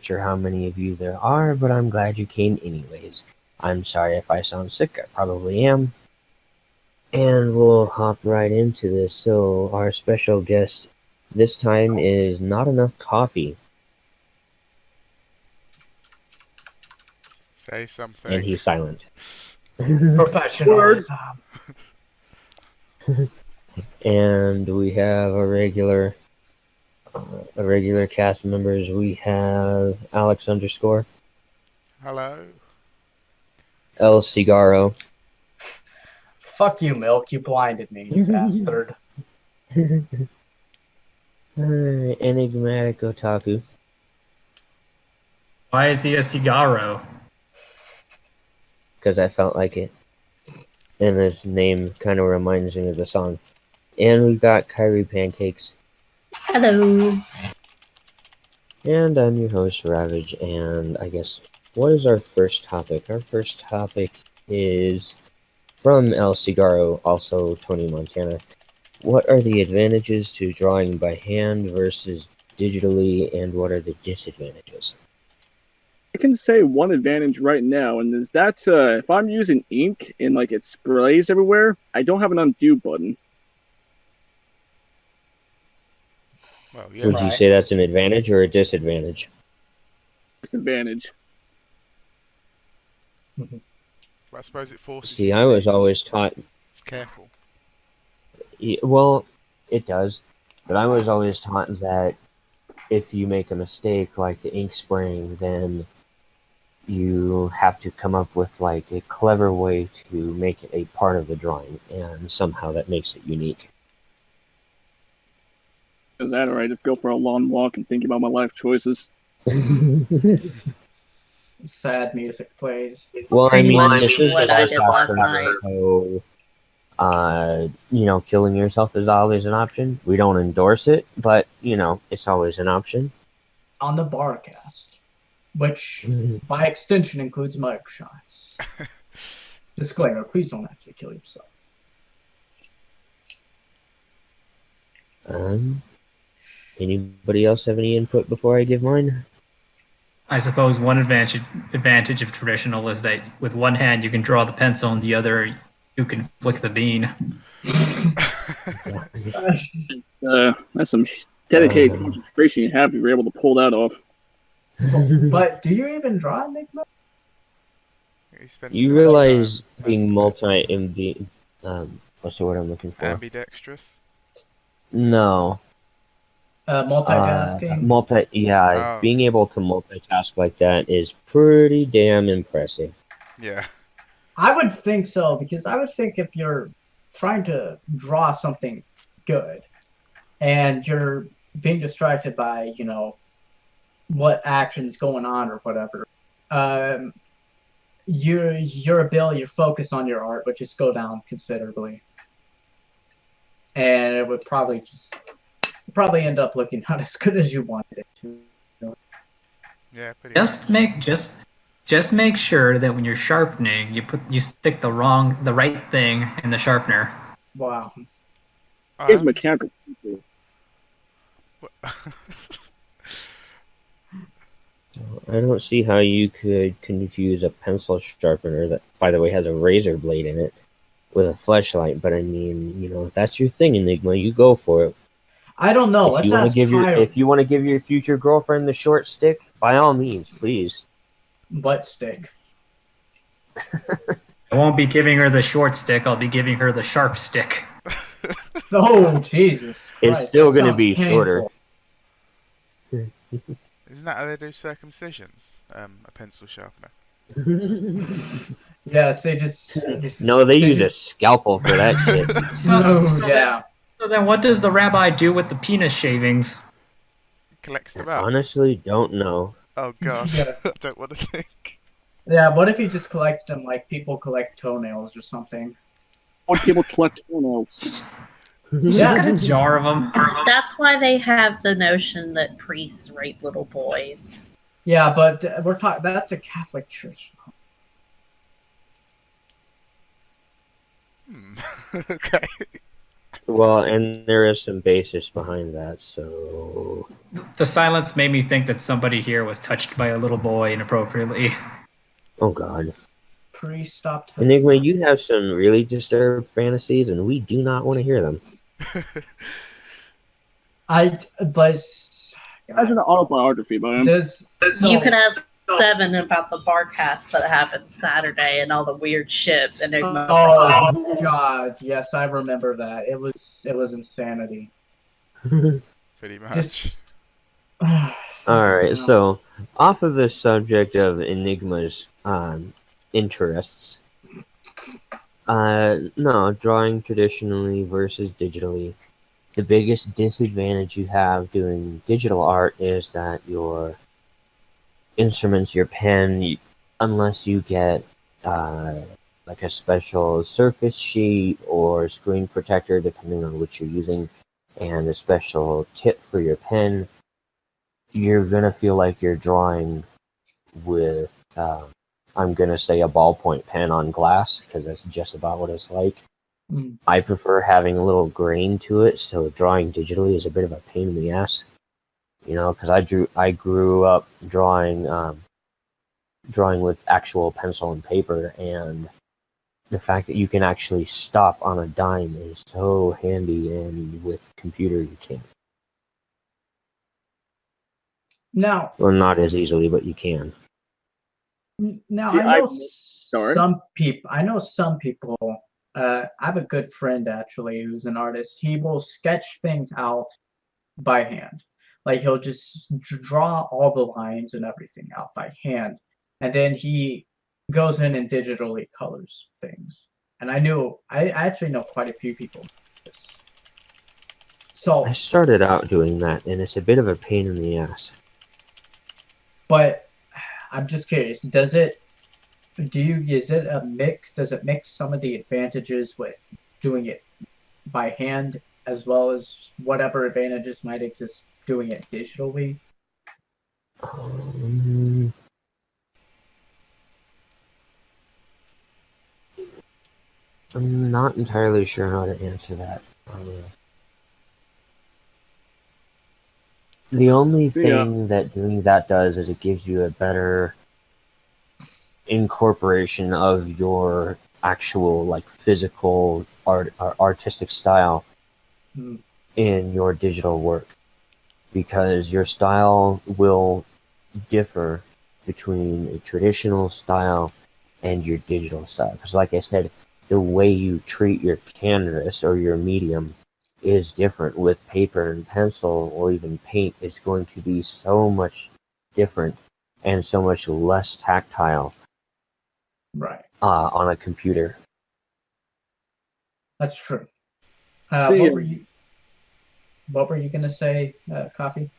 sure how many of you there are, but I'm glad you came anyways. I'm sorry if I sound sick, I probably am. And we'll hop right into this. So, our special guest this time is Not Enough Coffee, Say something. and he's silent. Professionalism. And we have a regular cast members. We have Alex underscore, Hello. El Cigaro, Fuck you, Milk. You blinded me, you bastard. Enigmatic Otaku, Why is he a cigaro? because I felt like it. And his name kind of reminds me of the song. And we've got Kyrie Pancakes. Hello. And I'm your host, Ravage. And I guess, what is our first topic? Our first topic is from El Cigaro, also Tony Montana. What are the advantages to drawing by hand versus digitally, and what are the disadvantages? I can say one advantage right now, and is that if I'm using ink and like it sprays everywhere, I don't have an undo button. Well, yeah. Would you say that's an advantage or a disadvantage? Disadvantage. I suppose it forces See, you to I was be always taught. careful. Well, it does, but I was always taught that if you make a mistake like the ink spraying, then you have to come up with like a clever way to make it a part of the drawing, and somehow that makes it unique. Is that or I just go for a long walk and think about my life choices? Sad music plays. Well, I Pretty mean, much this is what the I first did last option, night. so killing yourself is always an option. We don't endorse it, but it's always an option. On the Barcast, which by extension includes mug shots. Disclaimer, please don't actually kill yourself. Anybody else have any input before I give mine? I suppose one advantage of traditional is that with one hand you can draw the pencil and the other you can flick the bean. That's some dedicated concentration you have if you're able to pull that off. But do you even draw Enigma? You realize being what's the word I'm looking for? Ambidextrous? No. Multitasking? Being able to multitask like that is pretty damn impressive. Yeah. I would think so, because I would think if you're trying to draw something good and you're being distracted by, what action's going on or whatever, your ability to focus on your art would just go down considerably. And it would probably end up looking not as good as you wanted it to. Yeah, pretty Just make sure that when you're sharpening, you stick the right thing in the sharpener. Wow. He's mechanical. I don't see how you could confuse a pencil sharpener that, by the way, has a razor blade in it with a flashlight. But I mean, if that's your thing, Enigma, you go for it. I don't know. If you want to give your future girlfriend the short stick, by all means, please. Butt stick. I won't be giving her the short stick. I'll be giving her the sharp stick. Oh, Jesus Christ. It's still going to be shorter. Isn't that how they do circumcisions? A pencil sharpener. Yes, they just No, they use a scalpel for that shit. So then what does the rabbi do with the penis shavings? Collects them up. Honestly, don't know. Oh god, Yes. I don't want to think. Yeah, what if he just collects them like people collect toenails or something? What people collect toenails? He's just got a jar of them. That's why they have the notion that priests rape little boys. Yeah, but that's a Catholic church. Okay. Well, and there is some basis behind that, so The silence made me think that somebody here was touched by a little boy inappropriately. oh god. Priest, stop touching. Enigma, you have some really disturbed fantasies, and we do not want to hear them. But That's an autobiography by him. You could ask Seven about the barcast that happened Saturday and all the weird shit. Oh god, yes, I remember that. It was insanity. Pretty much. Just Alright, so off of the subject of Enigma's interests, no, drawing traditionally versus digitally. The biggest disadvantage you have doing digital art is that your instruments, your pen, unless you get like a special surface sheet or screen protector, depending on which you're using, and a special tip for your pen, you're gonna feel like you're drawing with, I'm gonna say, a ballpoint pen on glass, because that's just about what it's like. I prefer having a little grain to it, so drawing digitally is a bit of a pain in the ass. You know, because I grew up drawing with actual pencil and paper, and the fact that you can actually stop on a dime is so handy, and with computer you can't. now, Well, not as easily, but you can. See, I know sorry? some people. I know some people. I have a good friend actually who's an artist. He will sketch things out by hand. Like he'll just draw all the lines and everything out by hand, and then he goes in and digitally colors things. And I actually know quite a few people do this. So, I started out doing that, and it's a bit of a pain in the ass. but I'm just curious. Is it a mix? Does it mix some of the advantages with doing it by hand as well as whatever advantages might exist doing it digitally? I'm not entirely sure how to answer that. The only thing that doing that does is it gives you a better incorporation of your actual, like, physical artistic style in your digital work, because your style will differ between a traditional style and your digital style. Because, like I said, the way you treat your canvas or your medium is different. With paper and pencil or even paint, it's going to be so much different and so much less tactile, Right. on a computer. That's true. See, what were you gonna say, Coffee?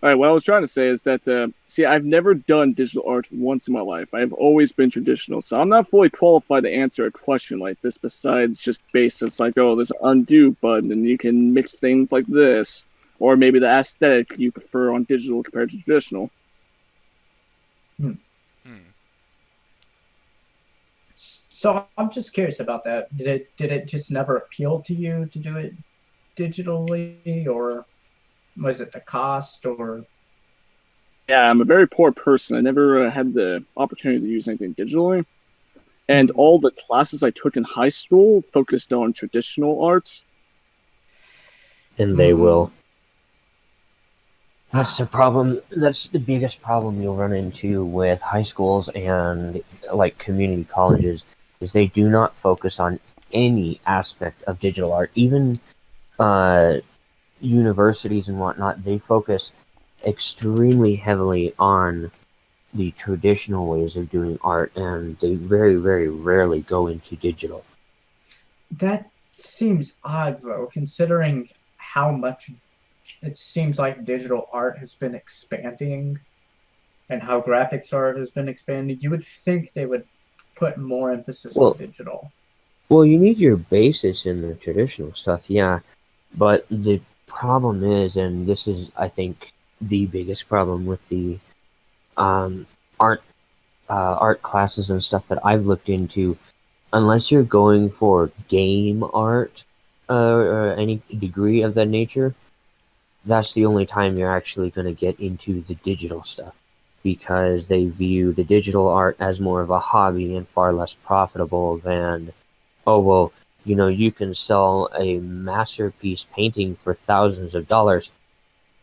All right, what I was trying to say is that, see, I've never done digital art once in my life. I've always been traditional, so I'm not fully qualified to answer a question like this besides just basics like, oh, there's an undo button and you can mix things like this, or maybe the aesthetic you prefer on digital compared to traditional. So I'm just curious about that. Did it just never appeal to you to do it digitally, or was it the cost, or? Yeah, I'm a very poor person. I never had the opportunity to use anything digitally. And all the classes I took in high school focused on traditional arts. And they will. That's the problem. That's the biggest problem you'll run into with high schools and, like, community colleges, is they do not focus on any aspect of digital art. Even universities and whatnot, they focus extremely heavily on the traditional ways of doing art, and they very, very rarely go into digital. That seems odd, though, considering how much it seems like digital art has been expanding and how graphics art has been expanding. You would think they would put more emphasis on digital. Well, you need your basis in the traditional stuff, yeah. But the problem is, and this is, I think, the biggest problem with the art classes and stuff that I've looked into, unless you're going for game art, any degree of that nature, that's the only time you're actually going to get into the digital stuff, because they view the digital art as more of a hobby and far less profitable than, oh, well, you can sell a masterpiece painting for thousands of dollars.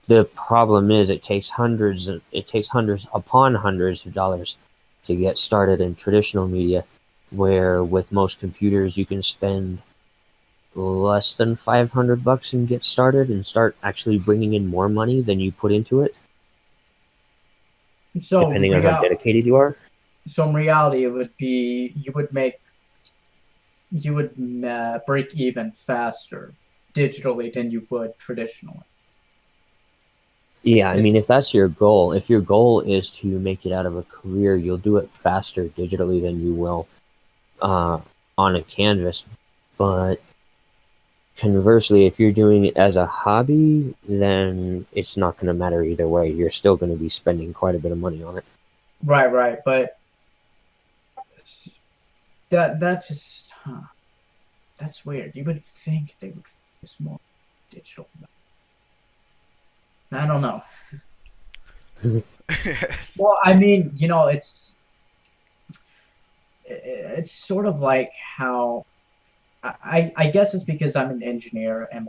The problem is it takes hundreds upon hundreds of dollars to get started in traditional media, where with most computers you can spend less than $500 and get started and start actually bringing in more money than you put into it, So depending on how dedicated you are. So in reality, it would be you would break even faster digitally than you would traditionally. Yeah, I mean, if that's your goal, if your goal is to make it out of a career, you'll do it faster digitally than you will on a canvas. But conversely, if you're doing it as a hobby, then it's not going to matter either way. You're still going to be spending quite a bit of money on it. Right. But that's just that's weird. You would think they would focus more digital. I don't know. Yes. Well, I mean, it's sort of like how I guess it's because I'm an engineer and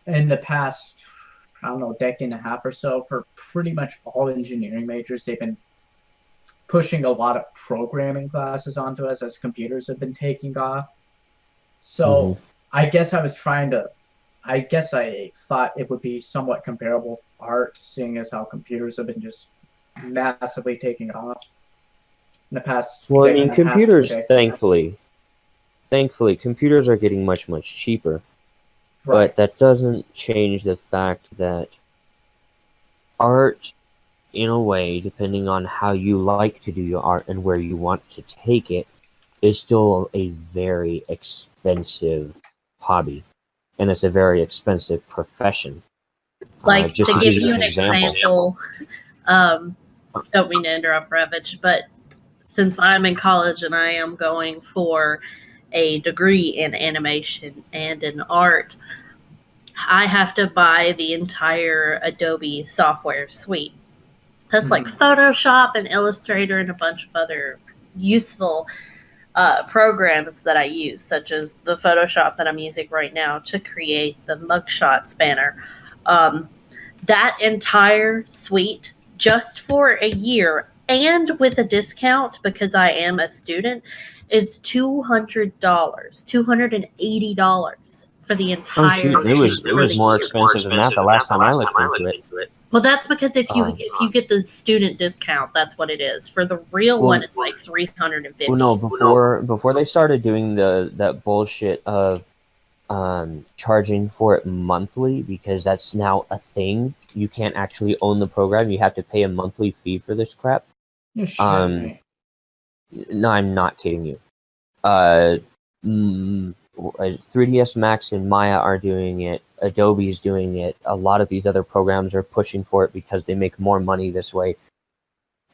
in the past, I don't know, decade and a half or so, for pretty much all engineering majors, they've been pushing a lot of programming classes onto us as computers have been taking off. So I guess I thought it would be somewhat comparable to art, seeing as how computers have been just massively taking off in the past. Well, I decade mean, and a half, computers, 2 decades. thankfully, computers are getting much, much cheaper. Right. But that doesn't change the fact that art, in a way, depending on how you like to do your art and where you want to take it, is still a very expensive hobby. And it's a very expensive profession. Like, just to to give give you you an an example, don't mean to interrupt, Ravage, but since I'm in college and I am going for a degree in animation and in art, I have to buy the entire Adobe software suite. That's like Photoshop and Illustrator and a bunch of other useful programs that I use, such as the Photoshop that I'm using right now to create the mugshot spanner. That entire suite, just for a year and with a discount because I am a student, is $200, $280 for the entire. Oh shoot! It was more expensive than that the last time I looked into it. Well, that's because if you get the student discount, that's what it is. For the real one, it's like $350. Well, no, before they started doing that bullshit of charging for it monthly, because that's now a thing. You can't actually own the program. You have to pay a monthly fee for this crap. You're shitting me. No, I'm not kidding you. 3ds Max and Maya are doing it. Adobe's doing it. A lot of these other programs are pushing for it because they make more money this way.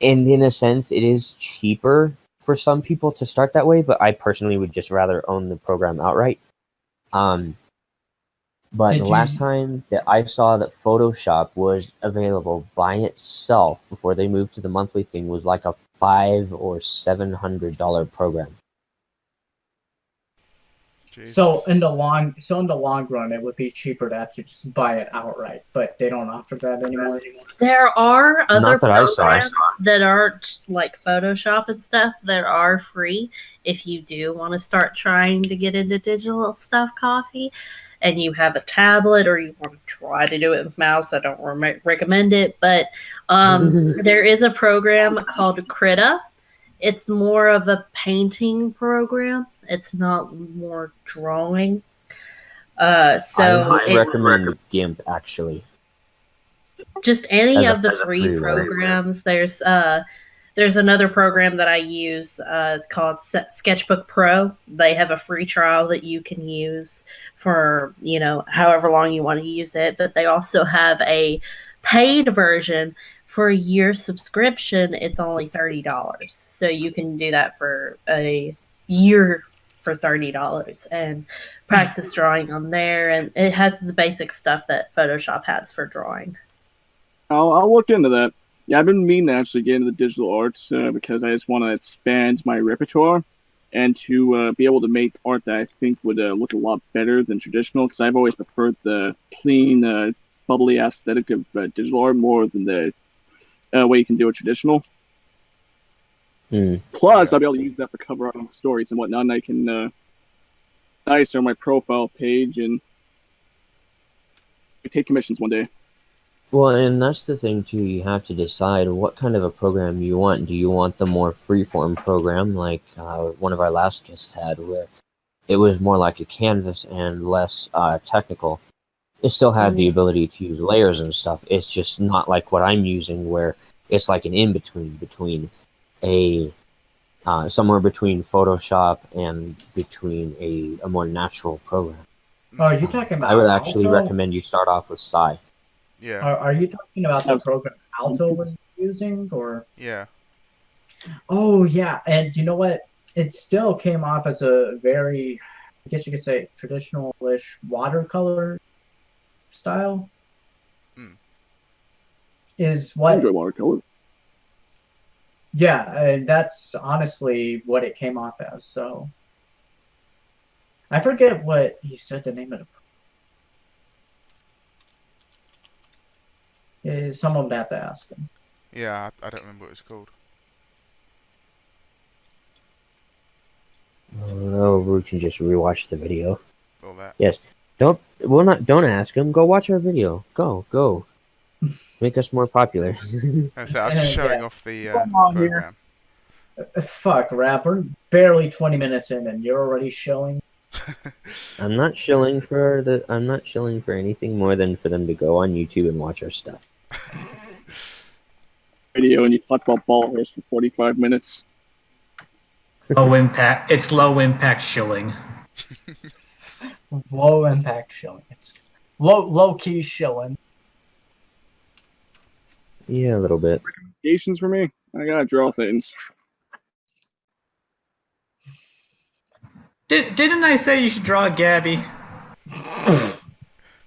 And in a sense, it is cheaper for some people to start that way, but I personally would just rather own the program outright. But the last time that I saw that Photoshop was available by itself before they moved to the monthly thing was like a $500 or $700 program. Jesus. So in the long run, it would be cheaper to actually just buy it outright, but they don't offer that anymore. There are other Not that I saw. programs that aren't like Photoshop and stuff that are free if you do want to start trying to get into digital stuff, coffee, and you have a tablet or you want to try to do it with mouse. I don't recommend it, but there is a program called Krita. It's more of a painting program. It's not more drawing. I recommend GIMP, actually. Just any As of the free programs. There's another program that I use. It's called Sketchbook Pro. They have a free trial that you can use for however long you want to use it. But they also have a paid version. For a year subscription, it's only $30. So you can do that for a year for $30 and practice drawing on there. And it has the basic stuff that Photoshop has for drawing. I'll look into that. Yeah, I've been meaning to actually get into the digital arts because I just want to expand my repertoire and to be able to make art that I think would look a lot better than traditional, because I've always preferred the clean, bubbly aesthetic of digital art more than the way you can do it traditional. Plus, I'll be able to use that for cover art on stories and whatnot, and I can dice on my profile page and take commissions one day. Well, and that's the thing too. You have to decide what kind of a program you want. Do you want the more freeform program like one of our last guests had, where it was more like a canvas and less technical? It still had the ability to use layers and stuff. It's just not like what I'm using, where it's like an between a somewhere between Photoshop and between a more natural program. Oh, are you talking about I would actually Alto? recommend you start off with Psy. Yeah. Are you talking about the program Alto was using, or? Yeah. Oh, yeah, and you know what? It still came off as a very, I guess you could say, traditional-ish watercolor style. Is I what? enjoy watercolor. Yeah, and that's honestly what it came off as. So I forget what he said the name of the. Someone would have to ask him. Yeah, I don't remember what it's called. Oh, we can just rewatch the video. All that. Yes. Don't ask him. Go watch our video. Go. Make us more popular. And so I'm just showing off the Come on program. Fuck, Rap. We're barely 20 minutes in, and you're already showing. I'm not shilling for anything more than for them to go on YouTube and watch our stuff. Video and you talk about ball hairs for 45 minutes. Low impact. It's low impact shilling. Low impact shilling. It's low key shilling. Yeah, a little bit. Recommendations for me? I gotta draw things. Didn't I say you should draw Gabby?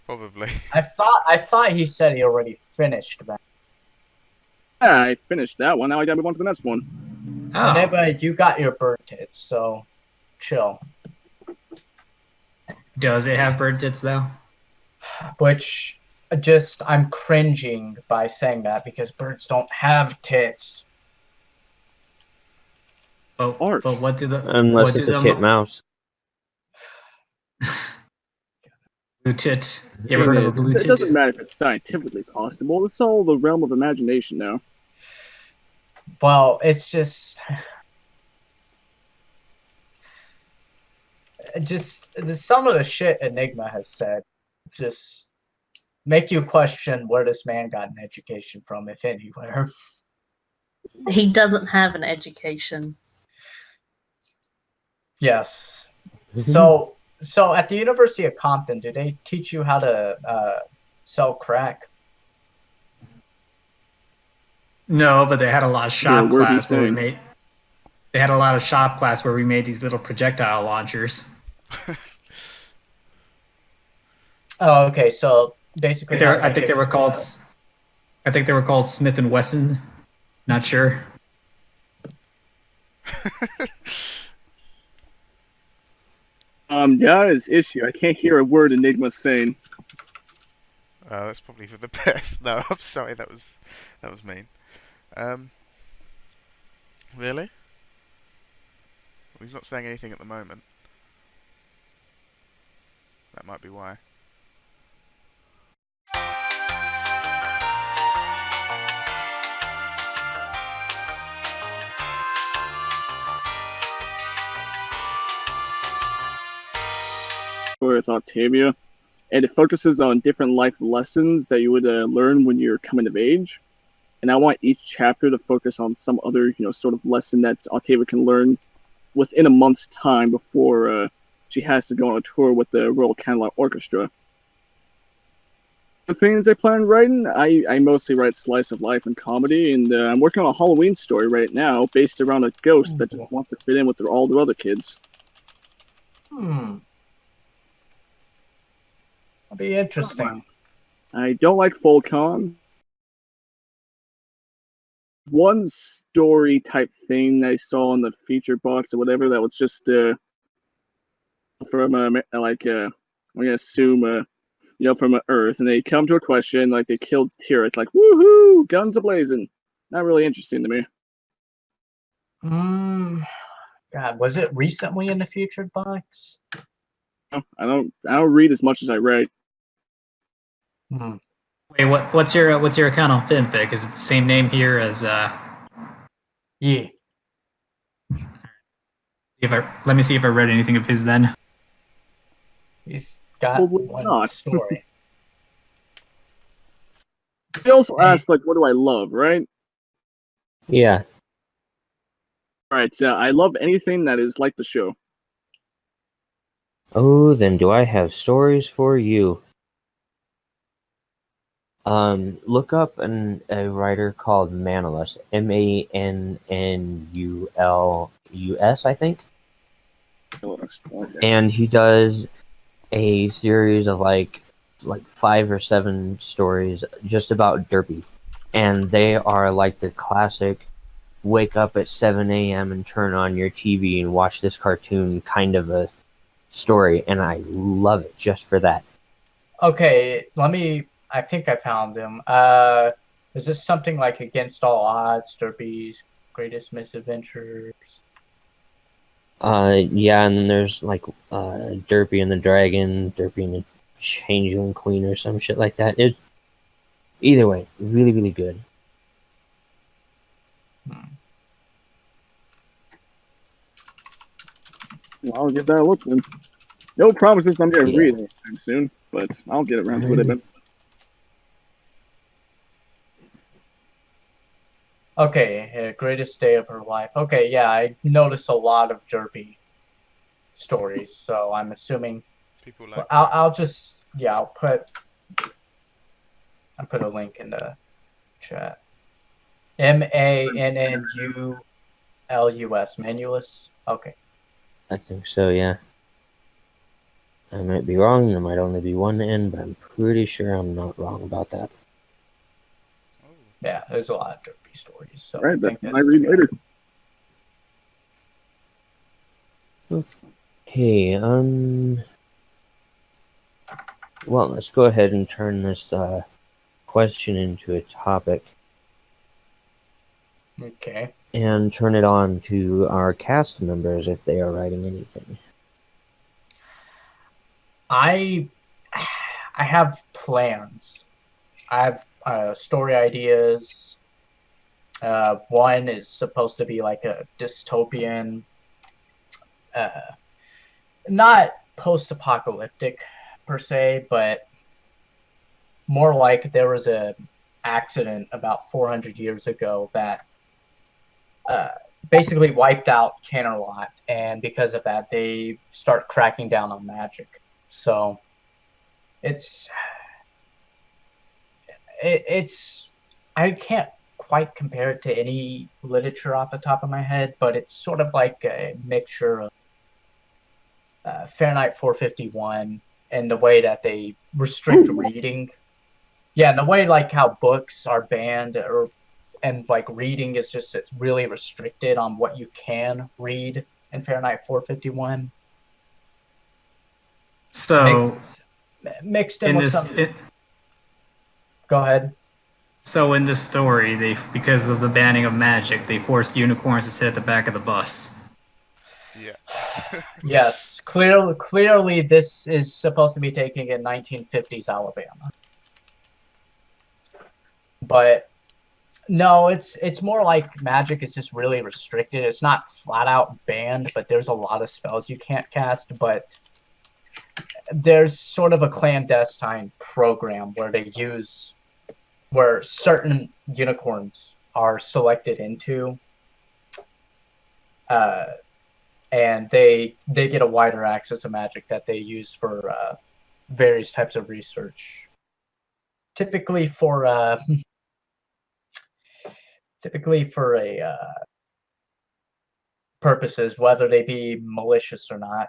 Probably. I thought he said he already finished that. Yeah, I finished that one. Now I gotta move on to the next one. Oh. And anyway, you got your bird tits, so chill. Does it have bird tits though? Which I'm cringing by saying that because birds don't have tits. But what do the Unless it's a tit mouse. blue tit? You ever heard of a blue It tit? doesn't matter if it's scientifically possible. It's all the realm of imagination now. Well, it's just some of the shit Enigma has said just make you question where this man got an education from, if anywhere. He doesn't have an education. Yes. So at the University of Compton, do they teach you how to sell crack? No, but they had a lot of shop where class he's where we saying. made. They had a lot of shop class where we made these little projectile launchers. Oh, okay. So basically, I think they were called Smith and Wesson. Not sure. Guys, issue. I can't hear a word Enigma's saying. That's probably for the best. No, I'm sorry. That was mean. Really? He's not saying anything at the moment. That might be why. Or it's Octavia. And it focuses on different life lessons that you would learn when you're coming of age. And I want each chapter to focus on some other, sort of lesson that Octavia can learn within a month's time before she has to go on a tour with the Royal Candlelight Orchestra. The things I plan on writing, I mostly write slice of life and comedy, and I'm working on a Halloween story right now based around a ghost that just wants to fit in with all the other kids. That'll be interesting. I don't like full con. One story type thing I saw in the feature box or whatever that was just from I'm gonna assume from Earth, and they come to a question like they killed Tyrant, like woohoo, guns a blazing. Not really interesting to me. God, was it recently in the featured box? I don't read as much as I write. Wait, what's your account on FinFic? Is it the same name here as Yeah. Probably let me see if I read anything of his then. He's got one not. story. They also asked like, what do I love, right? Yeah. All right, I love anything that is like the show. Oh, then do I have stories for you? Look up a writer called Manulus, Mannulus, I think. Okay. And he does a series of like 5 or 7 stories just about Derpy, and they are like the classic wake up at 7 a.m. and turn on your TV and watch this cartoon kind of a story, and I love it just for that. Okay, I think I found him. Is this something like Against All Odds, Derpy's Greatest Misadventures? Yeah, and then there's like Derpy and the Dragon, Derpy and the Changeling Queen, or some shit like that. It's either way, really, really good. Well, I'll give that a look then. No promises I'm gonna Yeah. read anytime soon, but I'll get around to it eventually. Okay, Greatest Day of Her Life. Okay, yeah, I noticed a lot of Derpy stories, so I'm assuming. People like I'll put a link in the chat. Mannulus, Manulus. Okay. I think so, yeah. I might be wrong, there might only be one N, but I'm pretty sure I'm not wrong about that. Oh, Yeah, there's a lot of Derpy stories, so All right, I think that that's I read later. Okay, well, let's go ahead and turn this question into a topic okay. and turn it on to our cast members if they are writing anything. I have plans. I have story ideas. One is supposed to be like a dystopian, not post-apocalyptic per se, but more like there was a accident about 400 years ago that basically wiped out Canterlot, and because of that, they start cracking down on magic. So it's I can't quite compare it to any literature off the top of my head, but it's sort of like a mixture of Fahrenheit 451 and the way that they restrict reading. Yeah, and the way like how books are banned and like reading is just it's really restricted on what you can read in Fahrenheit 451. So Mixed in in with this, some. Go ahead. so in this story, because of the banning of magic, they forced unicorns to sit at the back of the bus. yeah. Yes, clearly this is supposed to be taking in 1950s Alabama. But no, it's more like magic is just really restricted. It's not flat out banned, but there's a lot of spells you can't cast, but there's sort of a clandestine program where certain unicorns are selected into and they get a wider access to magic that they use for various types of research. Typically for a purposes, whether they be malicious or not.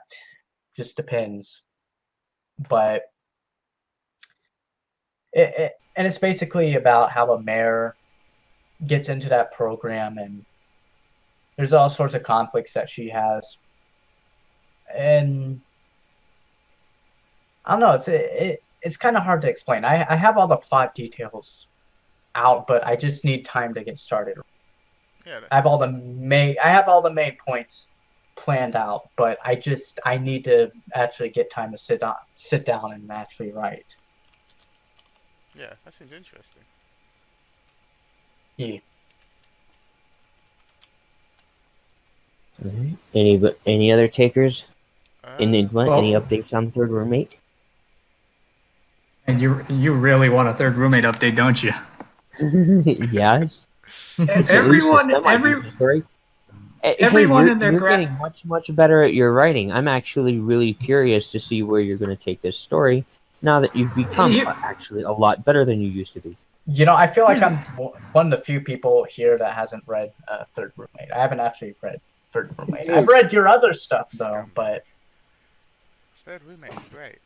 Just depends. But and it's basically about how a mayor gets into that program, and there's all sorts of conflicts that she has. And I don't know, it's kind of hard to explain. I have all the plot details out, but I just need time to get started. Yeah, I have all the main points planned out, but I need to actually get time to sit down and actually write. yeah, that seems interesting. Yeah. Alright. Any other takers? Enigma, Well- any updates on Third Roommate? And you really want a third roommate update, don't you? Yeah. Everyone, Story. Hey, everyone in their you're getting much better at your writing. I'm actually really curious to see where you're going to take this story now that you've become actually a lot better than you used to be. I feel like I'm one of the few people here that hasn't read Third Roommate. I haven't actually read Third Roommate. I've read your other stuff though, but Third Roommate's great.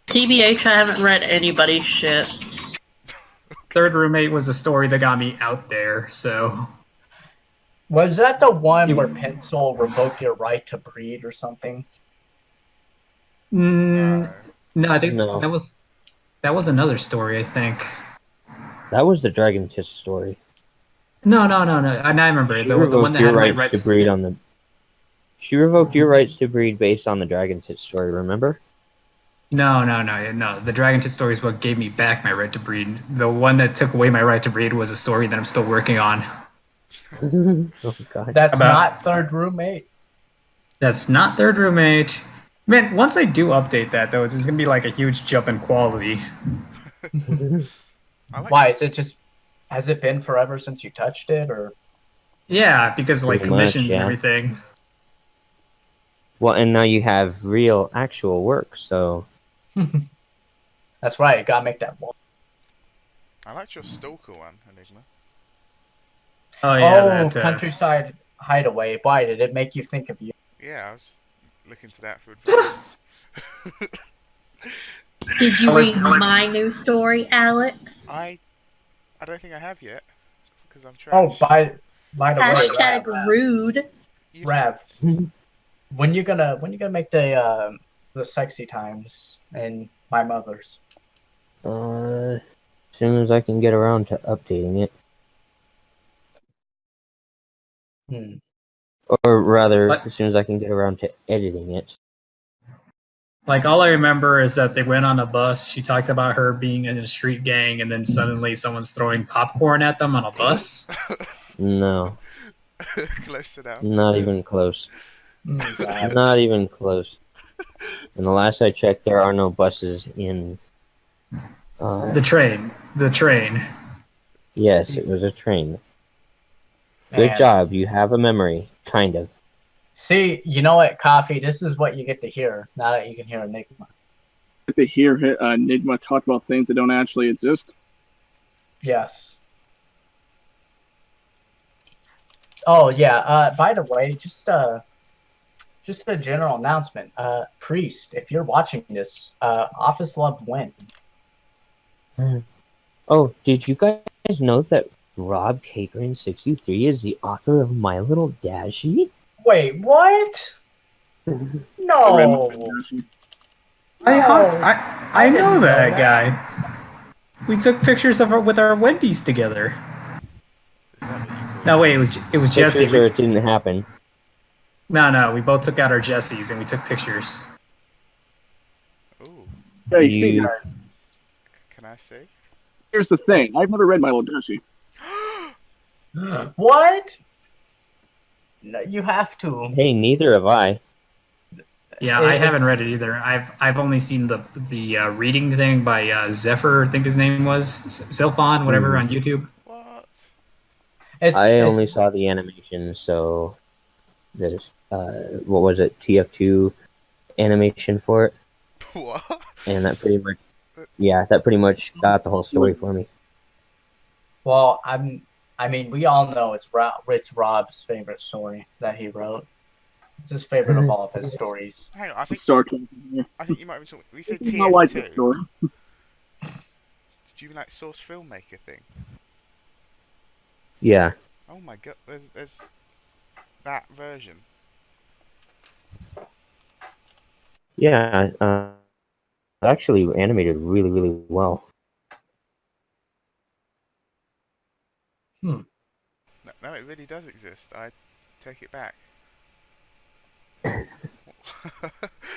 TBH, I haven't read anybody's shit. Third Roommate was a story that got me out there, so was that the one where Pencil revoked your right to breed or something? no, I think No. that was another story. I think. That was the Dragon Kiss story. No. And I remember She the one revoked that your had my rights rights. to breed on the. She revoked your rights to breed based on the Dragon Tit story. Remember? No. The Dragon Tit story is what gave me back my right to breed. The one that took away my right to breed was a story that I'm still working on. Oh God. That's not Third Roommate. That's not Third Roommate. Man, once I do update that, though, it's gonna be like a huge jump in quality. Why is it just? Has it been forever since you touched it, or? Yeah, because like Pretty much, commissions and yeah. everything. Well, and now you have real, actual work. So That's right. Gotta make that one. I liked your Stalker one, Enigma. Oh yeah, Oh, Countryside Hideaway. Why did it make you think of you? Yeah, I was looking to that for advice. Did you Alex- read Alex- my new story, Alex? I don't think I have yet because I'm Oh, trash. by the way, Hashtag rude. Rav, when you gonna make the sexy times and my mother's? as soon as I can get around to updating it, or rather, What? as soon as I can get around to editing it. Like all I remember is that they went on a bus. She talked about her being in a street gang, and then suddenly someone's throwing popcorn at them on a bus. No, Close enough. not even close. God. Not even close. And the last I checked, there are no buses in. The train. Yes, it was a train. Good Man. job. You have a memory, kind of. See, you know what, Coffee? This is what you get to hear now that you can hear Enigma. Get to hear Enigma talk about things that don't actually exist. Yes. Oh yeah. By the way, just a general announcement. Priest, if you're watching this, Office Love win. Oh, did you guys know that Rob Capron63 is the author of My Little Dashie? Wait, what? No. I know that guy. We took pictures of her with our Wendy's together. No, wait, it was Jesse. Pictures or it didn't happen. No, we both took out our Jessies and we took pictures. Ooh, Hey, see You- guys. can I see? Here's the thing. I've never read My Little Dashie. What? No, you have to. Hey, neither have I. Yeah, I haven't read it either. I've only seen the reading thing by Zephyr, I think his name was Zelfon, whatever, on YouTube. What? I only saw the animation, so there's what was it, TF2 animation for it, What? and that pretty much got the whole story for me. Well, I mean, we all know it's Rob's favorite story that he wrote. It's his favorite of all of his stories. Hang on, I think Sarcasm. you might be talking. We I said do like this TF2. story. Did you mean like Source Filmmaker thing? Yeah. Oh my god, there's that version. Yeah. Actually animated really, really well. No, no, it really does exist. I take it back.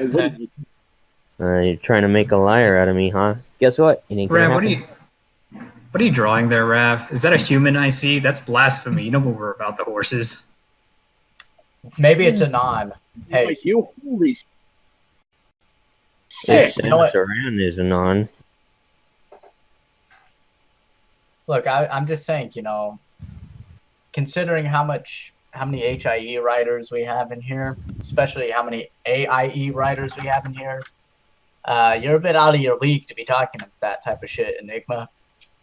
You're trying to make a liar out of me, huh? Guess what? It ain't gonna Rav, happen. what are you drawing there, Rav? Is that a human I see? That's blasphemy. You know what we're about the horses. Maybe it's a non. Hey, Like you, holy hey, shit! you know what? Saran is a non. Look, I'm just saying, considering how many HIE writers we have in here, especially how many AIE writers we have in here, you're a bit out of your league to be talking that type of shit, Enigma.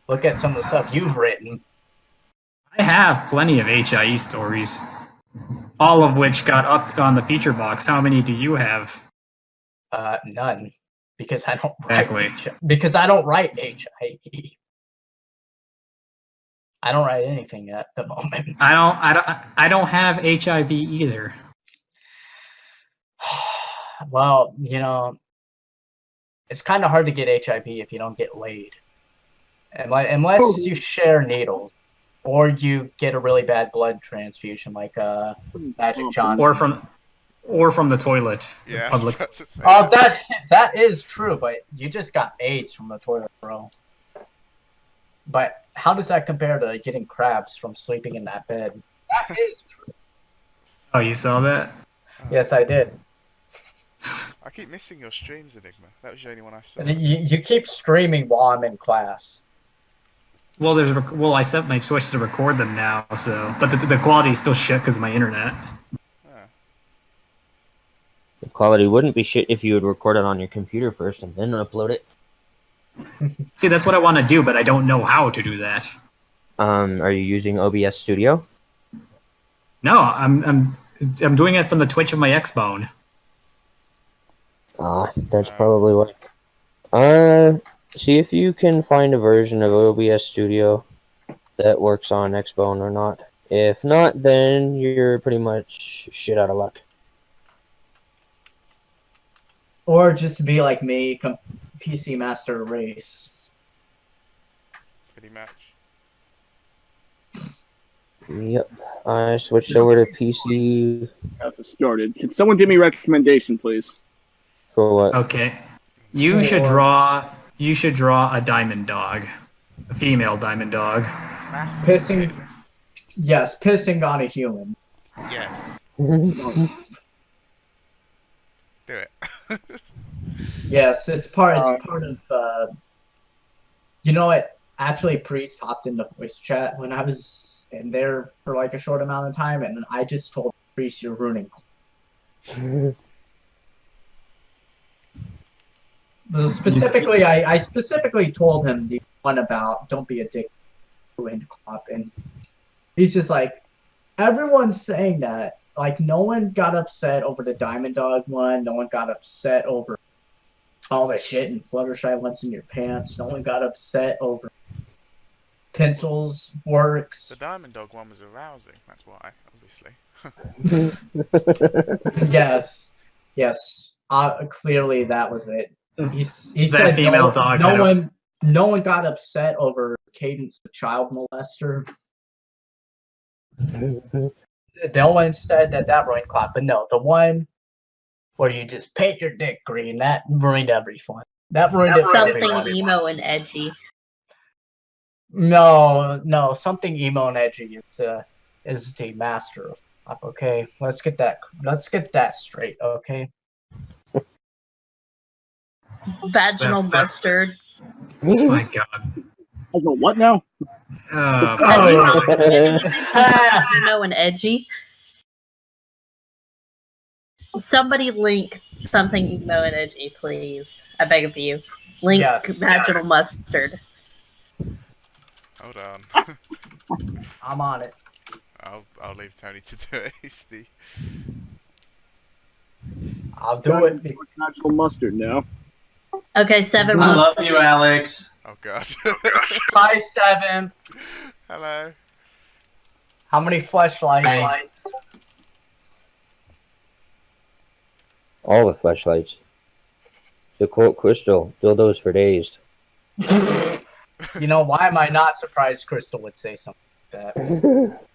Look at some of the stuff you've written. I have plenty of HIE stories, all of which got upped on the feature box. How many do you have? None, because I don't Exactly. because I don't write HIE. I don't write anything at the moment. I don't have HIV either. Well, it's kind of hard to get HIV if you don't get laid. Unless you share needles, or you get a really bad blood transfusion like Magic Johnson. Or from the toilet. Yeah, Public. I was about to say Oh, that is true, but you just got AIDS from the toilet, bro. But how does that compare to getting crabs from sleeping in that bed? That is true. Oh, you saw that? Yes, I did. I keep missing your streams, Enigma. That was the only one I saw. And you keep streaming while I'm in class. Well, I set my Switch to record them now, so but the quality is still shit because of my internet. The quality wouldn't be shit if you would record it on your computer first and then upload it. See, that's what I want to do, but I don't know how to do that. Are you using OBS Studio? No, I'm doing it from the Twitch of my Xbone. That's probably what. See if you can find a version of OBS Studio that works on Xbone or not. If not, then you're pretty much shit out of luck. Or just be like me, PC Master Race. Pretty much. Yep. I switched over to PC. How's it started? Can someone give me a recommendation, please? For what? Okay, you should draw a diamond dog, a female diamond dog. Massive Pissing- tits. Yes, pissing on a human. Yes. Do it. Yes, it's part of. You know what? Actually, Priest hopped into voice chat when I was in there for like a short amount of time, and I just told Priest, "You're ruining." Specifically, I specifically told him the one about don't be a dick to Klopp, and he's just like, everyone's saying that. Like, no one got upset over the Diamond Dog one. No one got upset over all the shit and Fluttershy what's in your pants. No one got upset over Pencil's works. The Diamond Dog one was arousing. That's why, obviously. Yes. Clearly, that was it. He That said female dog. no one got upset over Cadence, the child molester. No one said that ruined Clock, but no, the one where you just paint your dick green, that ruined every fun. That ruined it for Something everybody. emo and edgy. No, something emo and edgy is the master of pop. Okay, let's get that straight. Okay. Vaginal mustard. Oh my god. I go, what now? Have you not seen anything emo and edgy? Somebody link something emo and edgy, please. I beg of you. Link vaginal mustard. Hold on. I'm on it. I'll leave Tony to do it. He's the I'll do it. Natural mustard now. Okay, 7 I was love you, Alex. Oh god. Hi, 7. Hello. How many fleshlights? All the fleshlights. To quote Crystal, dildos for days. You know, why am I not surprised Crystal would say something like that?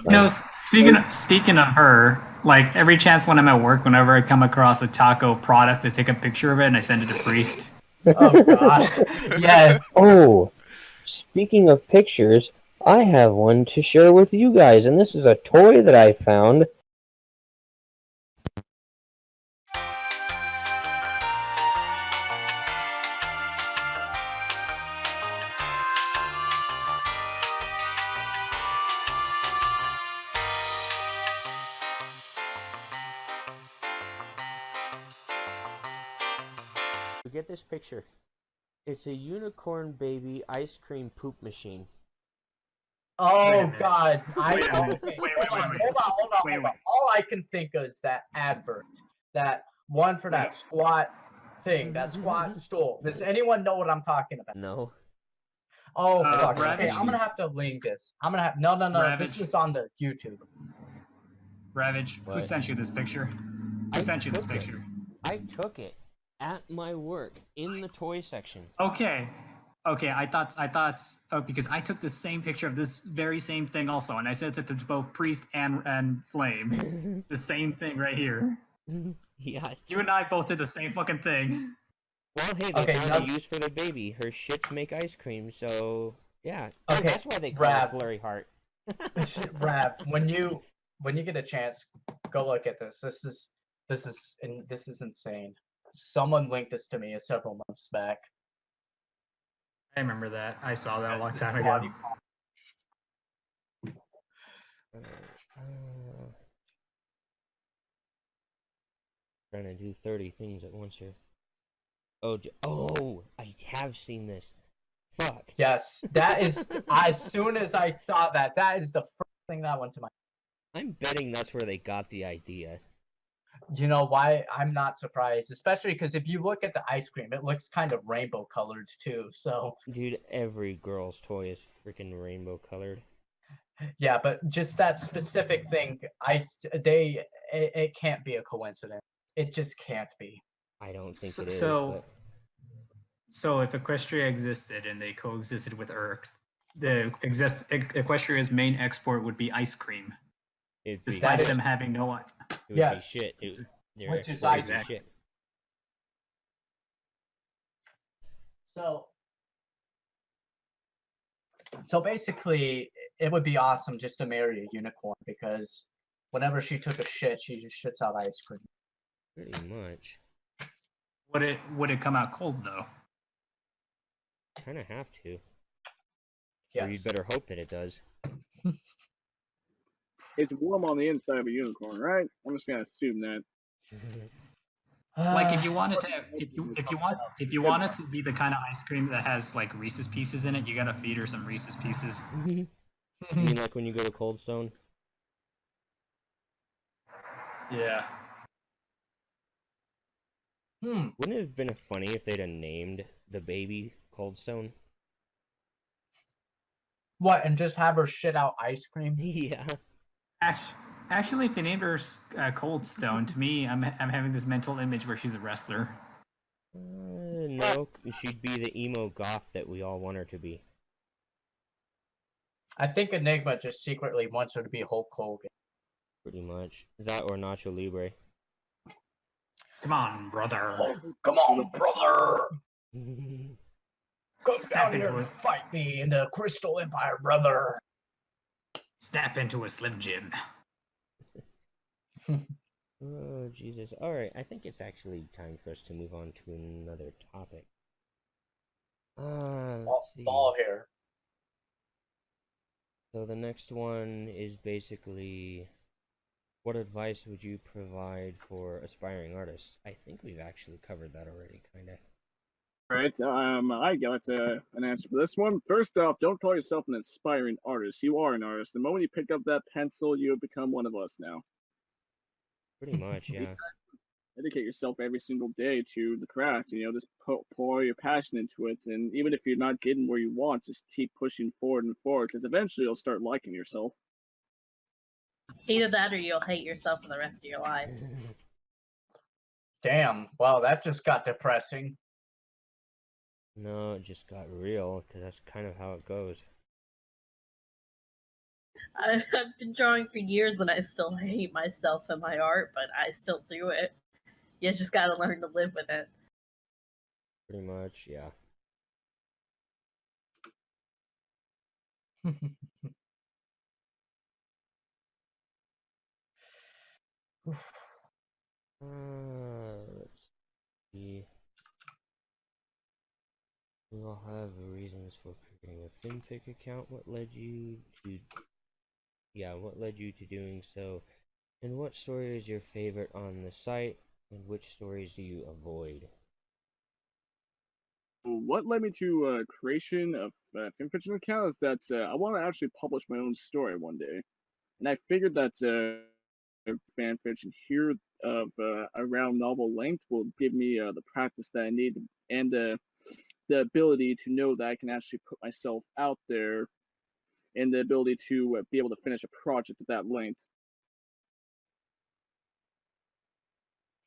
You know, speaking of her, like every chance when I'm at work, whenever I come across a taco product, I take a picture of it and I send it to Priest. Oh, God. Yes. Oh, speaking of pictures, I have one to share with you guys, and this is a toy that I found. Get this picture. It's a unicorn baby ice cream poop machine. Oh, God. Wait a minute. Okay. Wait, Hold on. wait. All I can think of is that advert. That one for that squat thing, that squat stool. Does anyone know what I'm talking about? No. Oh, fuck. Okay, Ravage, I'm gonna have to link this. No. Ravage. This is on the YouTube. Ravage, who What? sent you this picture? Who sent you this picture? I took it at my work in the toy section. Okay, I thought because I took the same picture of this very same thing also, and I sent it to both Priest and Flame. The same thing right here. Yeah. You and I both did the same fucking thing. Well, hey, they Okay, found now- a use for the baby. Her shits make ice cream, so yeah. Okay, That's why they call Rav. it Flurry Heart. Rav, when you get a chance, go look at this. This is insane. Someone linked this to me several months back. I remember that. I saw that a long time ago. Trying to do 30 things at once here. Oh, I have seen this. Fuck. Yes, that is. As soon as I saw that, that is the first thing that went to my. I'm betting that's where they got the idea. You know why? I'm not surprised, especially because if you look at the ice cream, it looks kind of rainbow colored too. So Dude, every girl's toy is freaking rainbow colored. yeah, but just that specific thing, it can't be a coincidence. It just can't be. I don't think it is. So if Equestria existed and they coexisted with Earth, Equestria's main export would be ice cream, it'd be, despite That them is- having no. it would Yes. be shit. They're Which is exporting ice shit. So basically, it would be awesome just to marry a unicorn because whenever she took a shit, she just shits out ice cream. Pretty much. Would it come out cold though? Kind of have to. Or Yes. you'd better hope that it does. It's warm on the inside of a unicorn, right? I'm just gonna assume that. Like if you wanted to, if you want it to be the kind of ice cream that has like Reese's Pieces in it, you gotta feed her some Reese's Pieces. You mean like when you go to Cold Stone? Yeah. Wouldn't it have been funny if they'd have named the baby Cold Stone? What, and just have her shit out ice cream? Yeah. Actually, if they named her Cold Stone, to me, I'm having this mental image where she's a wrestler. No, she'd be the emo goth that we all want her to be. I think Enigma just secretly wants her to be Hulk Hogan. Pretty much. That or Nacho Libre. Come on, brother. Come on, brother! Come Step down here into and it. fight me in the Crystal Empire, brother! Step into a Slim Jim. Oh, Jesus. Alright, I think it's actually time for us to move on to another topic. Let's see. Ball here. So the next one is basically, what advice would you provide for aspiring artists? I think we've actually covered that already, kinda. Right, I got an answer for this one. First off, don't call yourself an aspiring artist. You are an artist. The moment you pick up that pencil, you have become one of us now. Pretty much, yeah. Dedicate yourself every single day to the craft. Just pour your passion into it, and even if you're not getting where you want, just keep pushing forward and forward, because eventually you'll start liking yourself. Either that or you'll hate yourself for the rest of your life. Damn. Well, that just got depressing. No, it just got real, because that's kind of how it goes. I've been drawing for years and I still hate myself and my art, but I still do it. You just gotta learn to live with it. Pretty much, yeah. Let's see. We all have reasons for creating a fanfic account. What led you to doing so? And what story is your favorite on the site? And which stories do you avoid? What led me to creation of fanfiction account is that I want to actually publish my own story one day, and I figured that fanfiction here of around novel length will give me the practice that I need and the ability to know that I can actually put myself out there, and the ability to be able to finish a project at that length.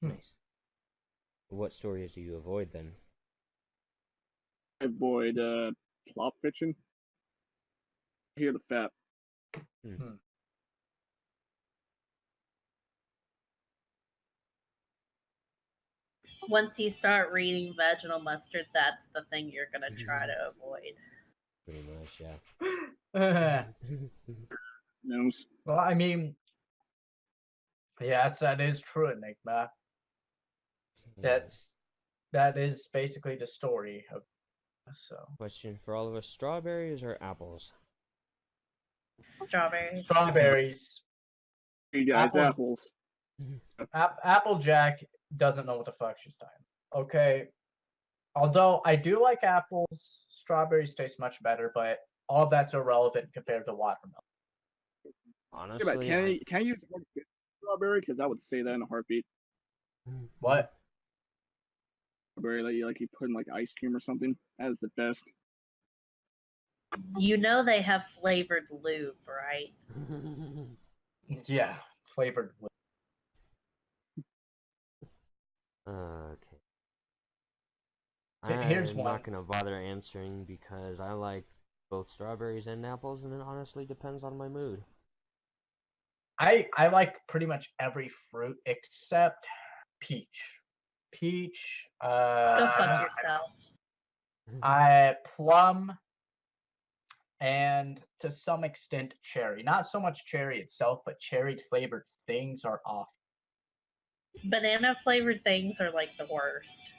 Nice. What stories do you avoid then? Avoid plot fiction. Here the fat. Once you start reading vaginal mustard, that's the thing you're gonna try to avoid. Pretty much, yeah. Gnomes. Well, I mean, yes, that is true, Enigma. That is basically the story of. So. Question for all of us: strawberries or apples? Strawberries. Strawberries. You guys, apples. Applejack doesn't know what the fuck she's talking. Okay. Although I do like apples, strawberries taste much better, but all that's irrelevant compared to watermelon. Honestly, can you use strawberry? Because I would say that in a heartbeat. What? Strawberry that you put in like ice cream or something. That is the best. You know they have flavored lube, right? Yeah, flavored lube. Okay. Here's I'm one. not gonna bother answering because I like both strawberries and apples, and it honestly depends on my mood. I like pretty much every fruit except peach. Peach. Go fuck yourself. Plum, and to some extent cherry. Not so much cherry itself, but cherry flavored things are off. Banana flavored things are like the worst.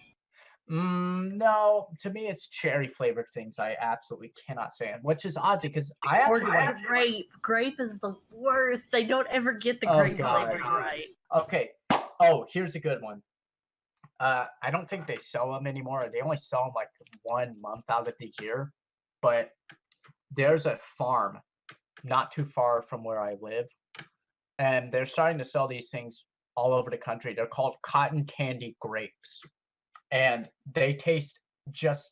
No, to me it's cherry flavored things I absolutely cannot stand, which is odd because I actually like grape. Grape is the worst. They don't ever get the grape flavor right. Okay. Oh, here's a good one. I don't think they sell them anymore. They only sell them like 1 month out of the year. But there's a farm not too far from where I live, and they're starting to sell these things all over the country. They're called cotton candy grapes, and they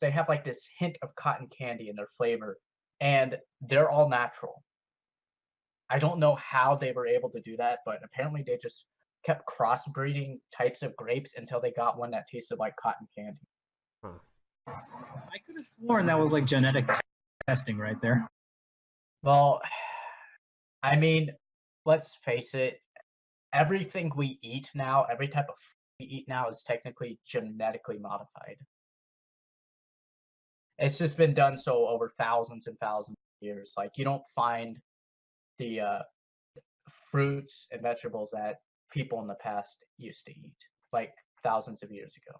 have like this hint of cotton candy in their flavor, and they're all natural. I don't know how they were able to do that, but apparently they just kept crossbreeding types of grapes until they got one that tasted like cotton candy. I could have sworn that was like genetic testing right there. Well, I mean, let's face it, everything we eat now, every type of food we eat now is technically genetically modified. It's just been done so over thousands and thousands of years. Like, you don't find the fruits and vegetables that people in the past used to eat, like thousands of years ago.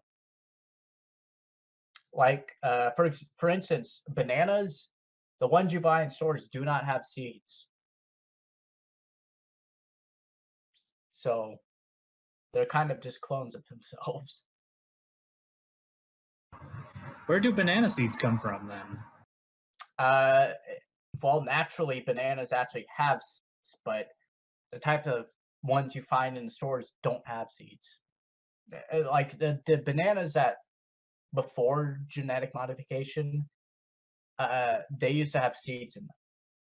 Like, for instance, bananas, the ones you buy in stores do not have seeds. So they're kind of just clones of themselves. Where do banana seeds come from then? Well, naturally, bananas actually have seeds, but the type of ones you find in the stores don't have seeds. Like the bananas that before genetic modification, they used to have seeds in them,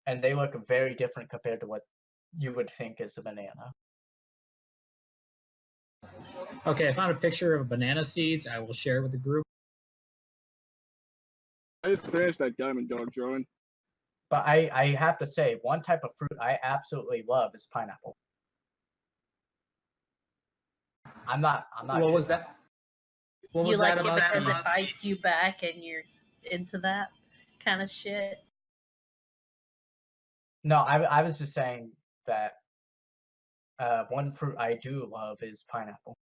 and they look very different compared to what you would think is a banana. Okay, I found a picture of banana seeds. I will share it with the group. I just finished that Diamond Dog drawing. But I have to say, one type of fruit I absolutely love is pineapple. I'm not. What was that? What Do was you like that it about? because it bites you back and you're into that kind of shit? No, I was just saying that one fruit I do love is pineapple.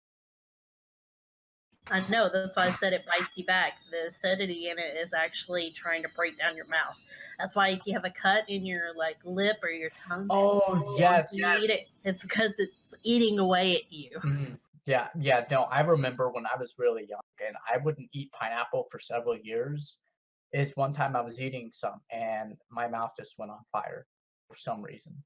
I know, that's why I said it bites you back. The acidity in it is actually trying to break down your mouth. That's why if you have a cut in your like lip or your tongue, Oh yes, you eat it. It's because it's eating away at you. Mhm. Yeah. No, I remember when I was really young and I wouldn't eat pineapple for several years. Is one time I was eating some and my mouth just went on fire for some reason.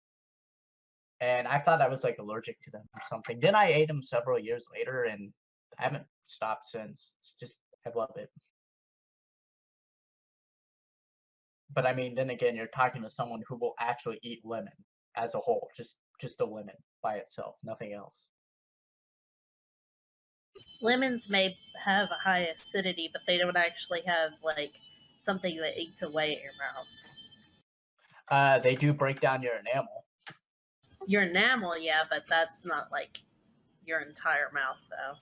And I thought I was like allergic to them or something. Then I ate them several years later and I haven't stopped since. It's just, I love it. But I mean, then again, you're talking to someone who will actually eat lemon as a whole, just a lemon by itself, nothing else. Lemons may have a high acidity, but they don't actually have like something that eats away at your mouth. They do break down your enamel. Your enamel, yeah, but that's not like your entire mouth, though.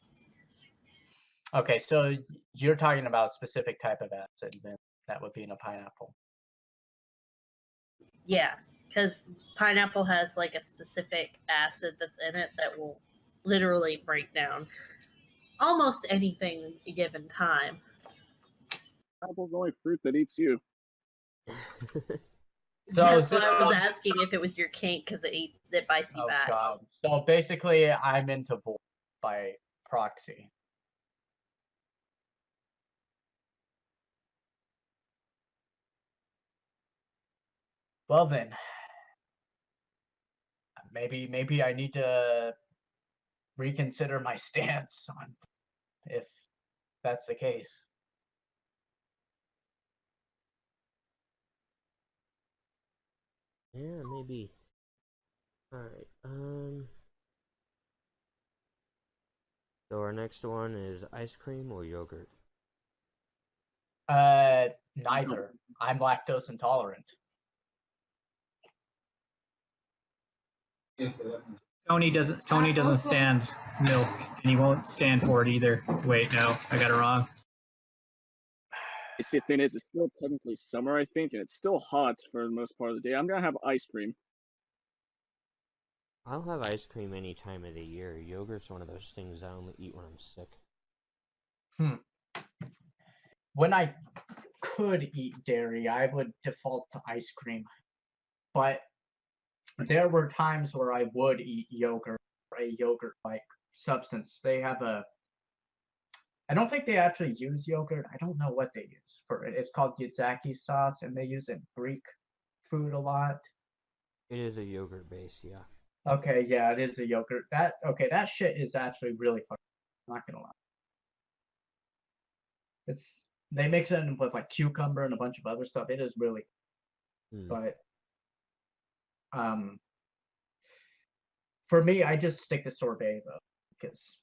Okay, so you're talking about a specific type of acid, then that would be in a pineapple. Yeah, because pineapple has like a specific acid that's in it that will literally break down almost anything at a given time. Apple's the only fruit that eats you. So That's why I was asking if it was your kink because it bites you back. God. So basically, I'm into void by proxy. Well then, maybe I need to reconsider my stance on if that's the case. Yeah, maybe. Alright, so our next one is ice cream or yogurt? Neither. I'm lactose intolerant. Tony doesn't stand milk, and he won't stand for it either. Wait, no, I got it wrong. You see, the thing is, it's still technically summer, I think, and it's still hot for the most part of the day. I'm gonna have ice cream. I'll have ice cream any time of the year. Yogurt's one of those things I only eat when I'm sick. When I could eat dairy, I would default to ice cream. But there were times where I would eat yogurt, or a yogurt-like substance. They have a... I don't think they actually use yogurt. I don't know what they use for it. It's called Yazaki sauce, and they use it in Greek food a lot. It is a yogurt base, yeah. Okay, yeah, it is a yogurt. That shit is actually really fun. I'm not gonna lie. They mix it in with like cucumber and a bunch of other stuff. It is really, but for me, I just stick to sorbet though, because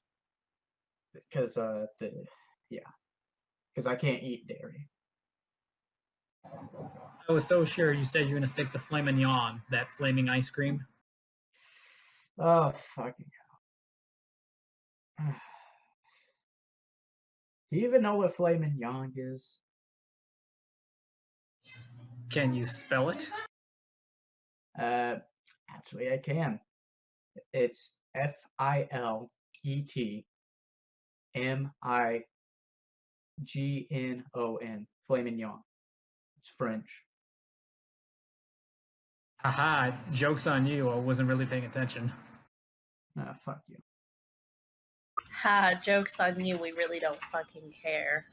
I can't eat dairy. I was so sure you said you're gonna stick to filet mignon, that flaming ice cream. Oh fucking hell! Do you even know what filet mignon is? Can you spell it? Actually, I can. It's FILETMIGNON. Filet mignon. It's French. Haha, joke's on you. I wasn't really paying attention. Ah, fuck you. Ha, joke's on you, we really don't fucking care.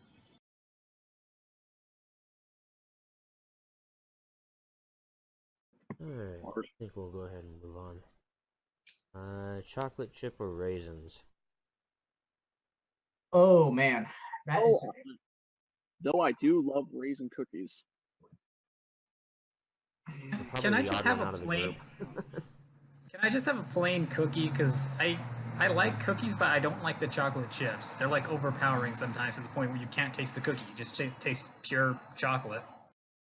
Alright, I think we'll go ahead and move on. Chocolate chip or raisins? Oh man, that is. Though I do love raisin cookies. You're probably Can I the just odd have one a out of the plain? group. Can I just have a plain cookie? Because I like cookies, but I don't like the chocolate chips. They're like overpowering sometimes to the point where you can't taste the cookie. You just taste pure chocolate.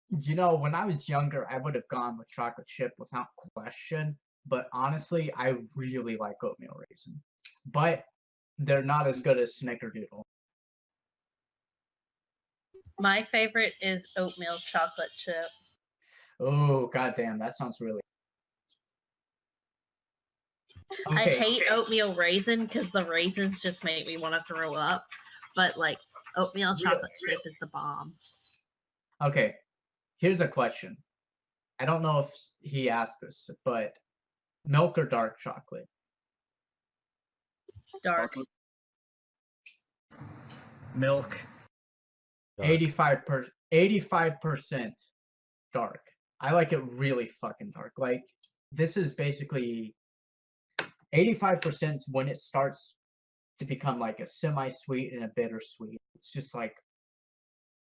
You know, when I was younger, I would have gone with chocolate chip without question. But honestly, I really like oatmeal raisin. But they're not as good as Snickerdoodle. My favorite is oatmeal chocolate chip. Oh, goddamn, that sounds really. I hate oatmeal raisin because the raisins just make me want to throw up. But like oatmeal chocolate chip is the bomb. Okay, here's a question. I don't know if he asked this, but milk or dark chocolate? Dark. Milk. 85% dark. I like it really fucking dark. Like this is basically 85% when it starts to become like a semi-sweet and a bittersweet. It's just like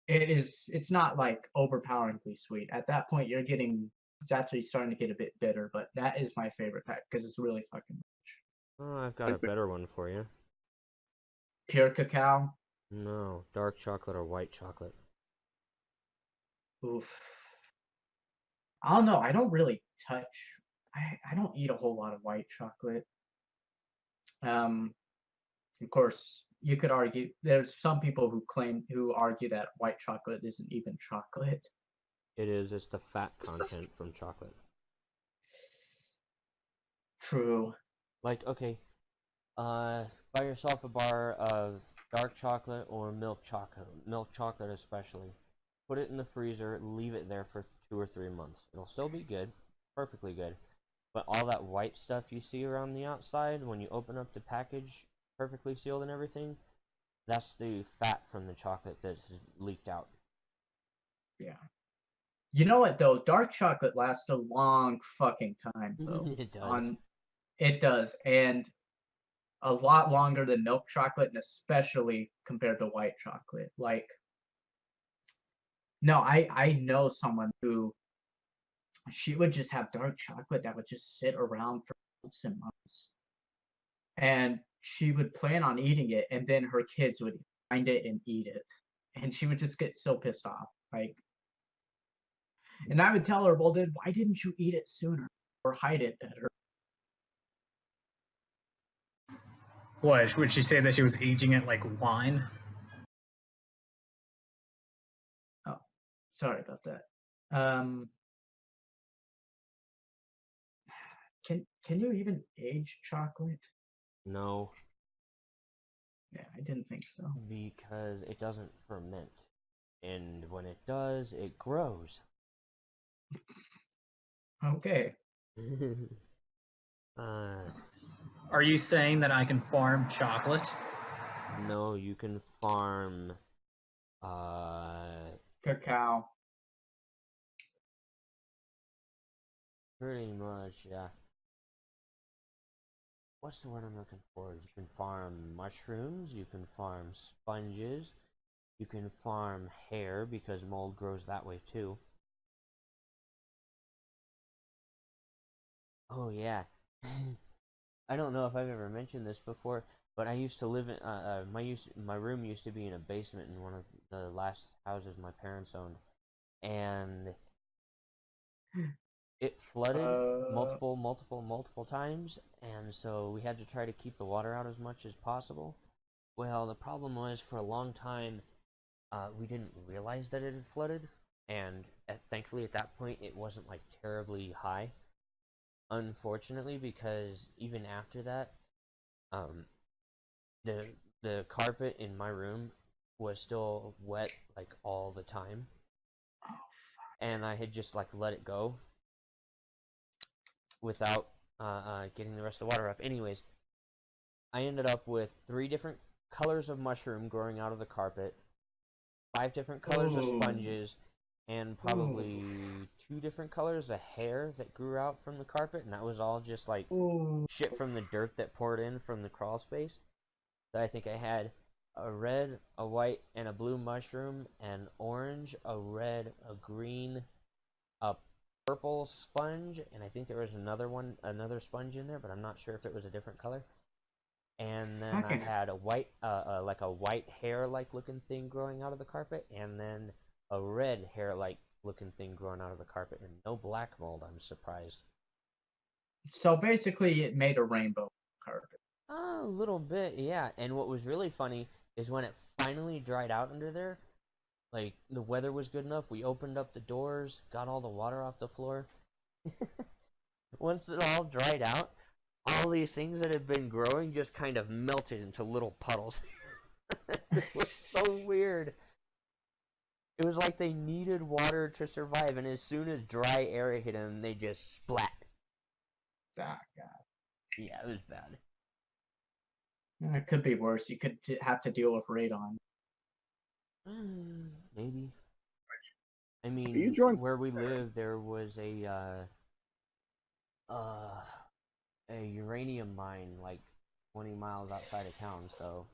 it's not like overpoweringly sweet. At that point it's actually starting to get a bit bitter, but that is my favorite pack because it's really fucking Oh, I've got a better one for you. pure cacao. No, dark chocolate or white chocolate. Oof. I don't know. I don't really touch. I don't eat a whole lot of white chocolate. Of course, you could argue. There's some people who argue that white chocolate isn't even chocolate. It is. It's the fat content from chocolate. True. Like, okay, buy yourself a bar of dark chocolate or milk chocolate especially. Put it in the freezer, leave it there for 2 or 3 months. It'll still be good, perfectly good. But all that white stuff you see around the outside, when you open up the package, perfectly sealed and everything, that's the fat from the chocolate that's leaked out. Yeah. You know what though? Dark chocolate lasts a long fucking time though. It does. It does, and a lot longer than milk chocolate, and especially compared to white chocolate. Like, no, I know someone who she would just have dark chocolate that would just sit around for months and months, and she would plan on eating it, and then her kids would find it and eat it, and she would just get so pissed off. Like, and I would tell her, well, then why didn't you eat it sooner or hide it better? What? Would she say that she was aging it like wine? Oh, sorry about that. Um, can you even age chocolate? No, Yeah, I didn't think so. because it doesn't ferment. And when it does, it grows. Okay. Are you saying that I can farm chocolate? No, you can farm Cacao. pretty much, yeah. What's the word I'm looking for? You can farm mushrooms, you can farm sponges, you can farm hair because mold grows that way too. Oh yeah. I don't know if I've ever mentioned this before, but I used to live in my room used to be in a basement in one of the last houses my parents owned, and it flooded multiple times, and so we had to try to keep the water out as much as possible. Well, the problem was for a long time, we didn't realize that it had flooded, and thankfully at that point it wasn't like terribly high. Unfortunately, because even after that, um, the the carpet in my room was still wet like all the time, and I had just like let it go without getting the rest of the water up. Anyways, I ended up with 3 different colors of mushroom growing out of the carpet, 5 different colors of sponges, and probably 2 different colors of hair that grew out from the carpet, and that was all just like Ooh. shit from the dirt that poured in from the crawl space. So I think I had a red, a white, and a blue mushroom, an orange, a red, a green, a purple sponge, and I think there was another sponge in there, but I'm not sure if it was a different color. And then I had a white, like a white hair-like looking thing growing out of the carpet, and then a red hair-like looking thing growing out of the carpet, and no black mold. I'm surprised. So basically, it made a rainbow carpet. A little bit, yeah. And what was really funny is when it finally dried out under there, like the weather was good enough, we opened up the doors, got all the water off the floor. Once it all dried out, all these things that had been growing just kind of melted into little puddles. It was so weird. It was like they needed water to survive, and as soon as dry air hit them, they just splat. Ah, God. Yeah, it was bad. It could be worse. You could have to deal with radon. Maybe. I Are you mean, drawing where we live, there was a uranium mine like 20 miles outside of town, so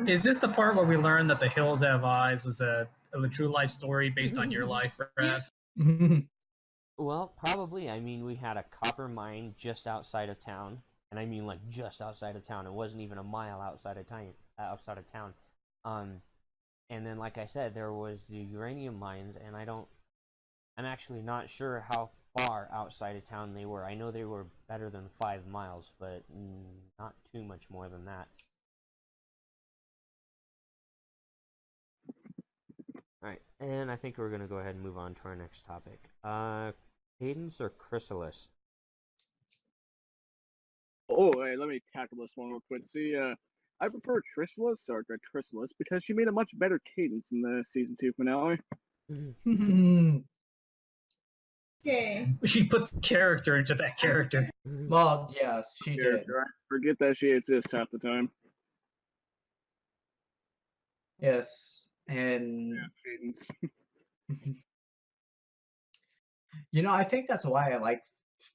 Is this the part where we learned that The Hills Have Eyes was a true life story based on your life, Rav? well, probably. I mean, we had a copper mine just outside of town, and I mean like just outside of town. It wasn't even a mile outside of town. And then, like I said, there was the uranium mines, and I'm actually not sure how far outside of town they were. I know they were better than 5 miles, but not too much more than that. Alright, and I think we're going to go ahead and move on to our next topic. Cadence or Chrysalis? Oh, hey, let me tackle this one real quick. See, I prefer Chrysalis because she made a much better cadence in the season 2 finale. Okay. She puts character into that character. Well, yes, she did. I forget that she exists half the time. Yes, and Cadence. I think that's why I like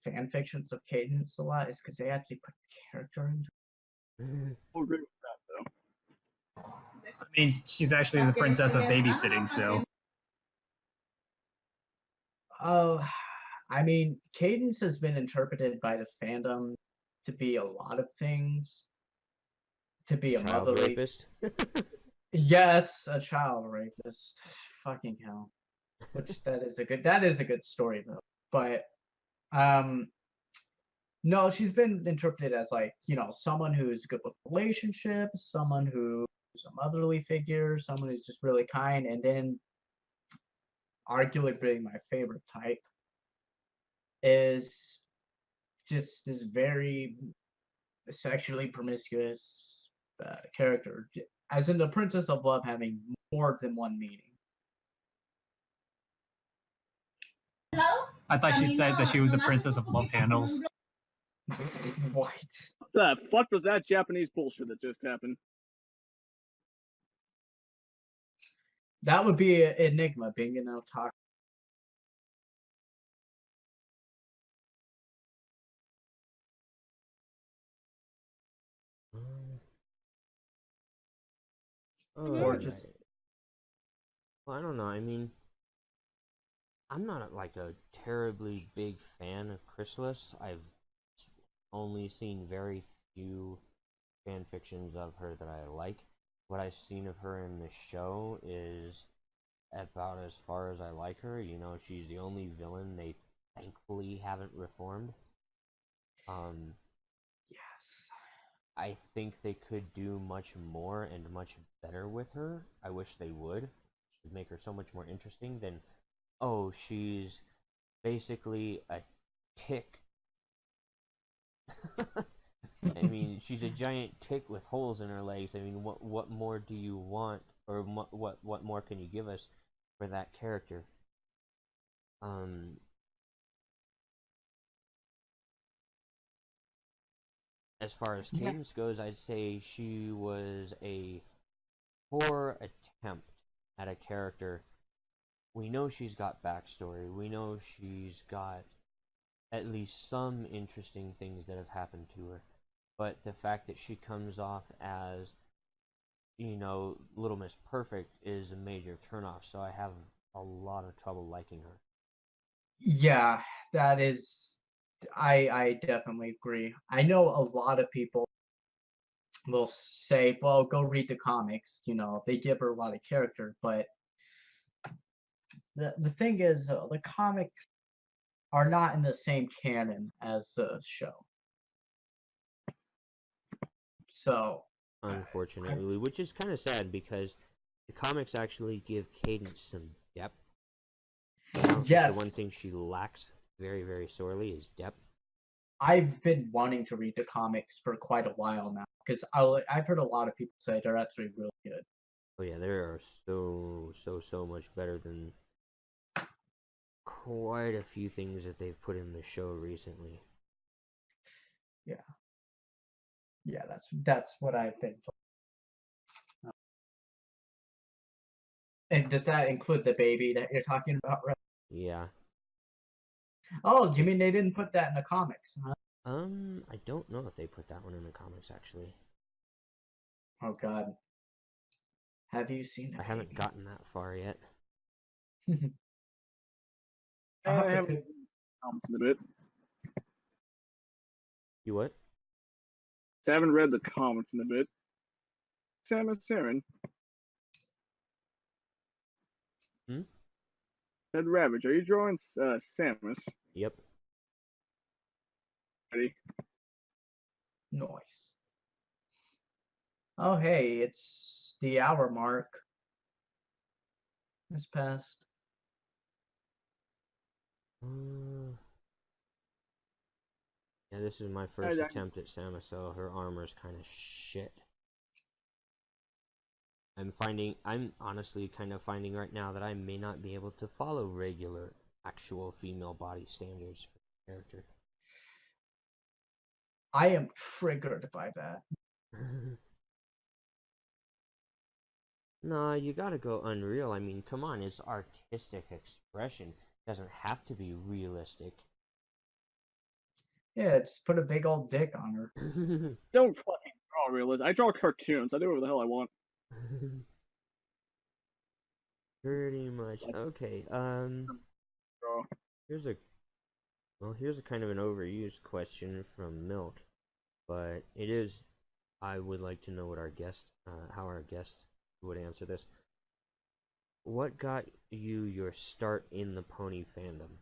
fan fictions of Cadence a lot, is because they actually put character into it. I'll agree with that, though. I mean, she's actually the princess of babysitting, so. Oh, I mean, Cadence has been interpreted by the fandom to be a lot of things. To be a Child motherly. rapist? Yes, a child rapist. Fucking hell. Which that is a good story though. But no, she's been interpreted as like, someone who's good with relationships, someone who's a motherly figure, someone who's just really kind, and then arguably my favorite type is just this very sexually promiscuous character, as in the Princess of Love having more than one meaning. I thought she said that she was a princess of love handles. What? The fuck was that Japanese bullshit that just happened? That would be an enigma, being an otaku. Or just Well, I don't know. I mean, I'm not like a terribly big fan of Chrysalis. I've only seen very few fan fictions of her that I like. What I've seen of her in the show is about as far as I like her. She's the only villain they thankfully haven't reformed. yes. I think they could do much more and much better with her. I wish they would. It'd make her so much more interesting than, oh, she's basically a tick. I mean, she's a giant tick with holes in her legs. I mean, what more do you want, or what more can you give us for that character? As far as cadence goes, I'd say she was a 4, a attempt at a character. We know she's got backstory. We know she's got at least some interesting things that have happened to her. But the fact that she comes off as, Little Miss Perfect is a major turnoff. So I have a lot of trouble liking her. Yeah, that is. I definitely agree. I know a lot of people will say, "Well, go read the comics." They give her a lot of character, but the thing is, the comics are not in the same canon as the show. So, Unfortunately, which is kind of sad because the comics actually give Cadence some depth. yes, the one thing she lacks very, very sorely is depth. I've been wanting to read the comics for quite a while now because I've heard a lot of people say they're actually really good. Oh yeah, they are so much better than quite a few things that they've put in the show recently. Yeah, that's what I've been told. And does that include the baby that you're talking about, right? Yeah. Oh, you mean they didn't put that in the comics, huh? I don't know if they put that one in the comics actually. Oh God. Have you seen it? I haven't gotten that far yet. I'll I have to haven't comments in a bit. You what? So I haven't read the comments in a bit. Samus Aran. Said Ravage, are you drawing Samus? Yep. Ready? Noise. Oh, hey, it's the hour mark. It's past. Yeah, this is my first attempt at Samus, so her armor's kind of shit. I'm honestly kind of finding right now that I may not be able to follow regular, actual female body standards for the character. I am triggered by that. No, you gotta go Unreal. I mean, come on, it's artistic expression. It doesn't have to be realistic. Yeah, just put a big old dick on her. Don't fucking draw realism. I draw cartoons. I do whatever the hell I want. Pretty much. Okay, Draw. here's a kind of an overused question from Milk, but I would like to know what how our guest would answer this. What got you your start in the pony fandom?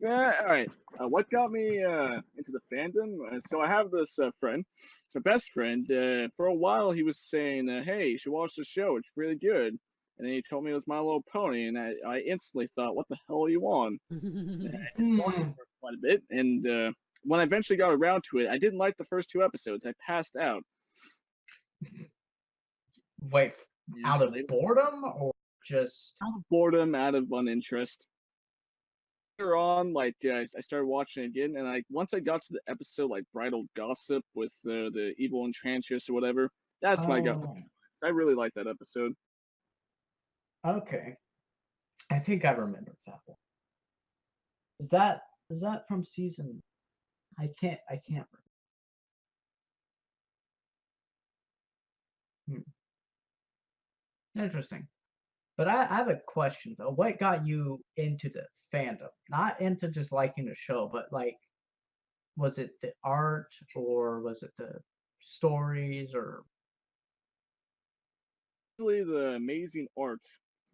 Alright. What got me into the fandom? So I have this friend. It's my best friend. For a while, he was saying, hey, you should watch the show. It's really good. And then he told me it was My Little Pony, and I instantly thought, what the hell are you on? And I watched it for quite a bit, and when I eventually got around to it, I didn't like the first 2 episodes. I passed out. Wait, out of boredom or just out of boredom, out of uninterest. Later on, I started watching it again, and once I got to the episode like Bridal Gossip with the evil enchantress or whatever, that's when I got. I really liked that episode. Okay. I think I remember that one. Is that from season? I can't remember. Interesting. But I have a question though. What got you into the fandom? Not into just liking the show, but like, was it the art or was it the stories or? Really, the amazing art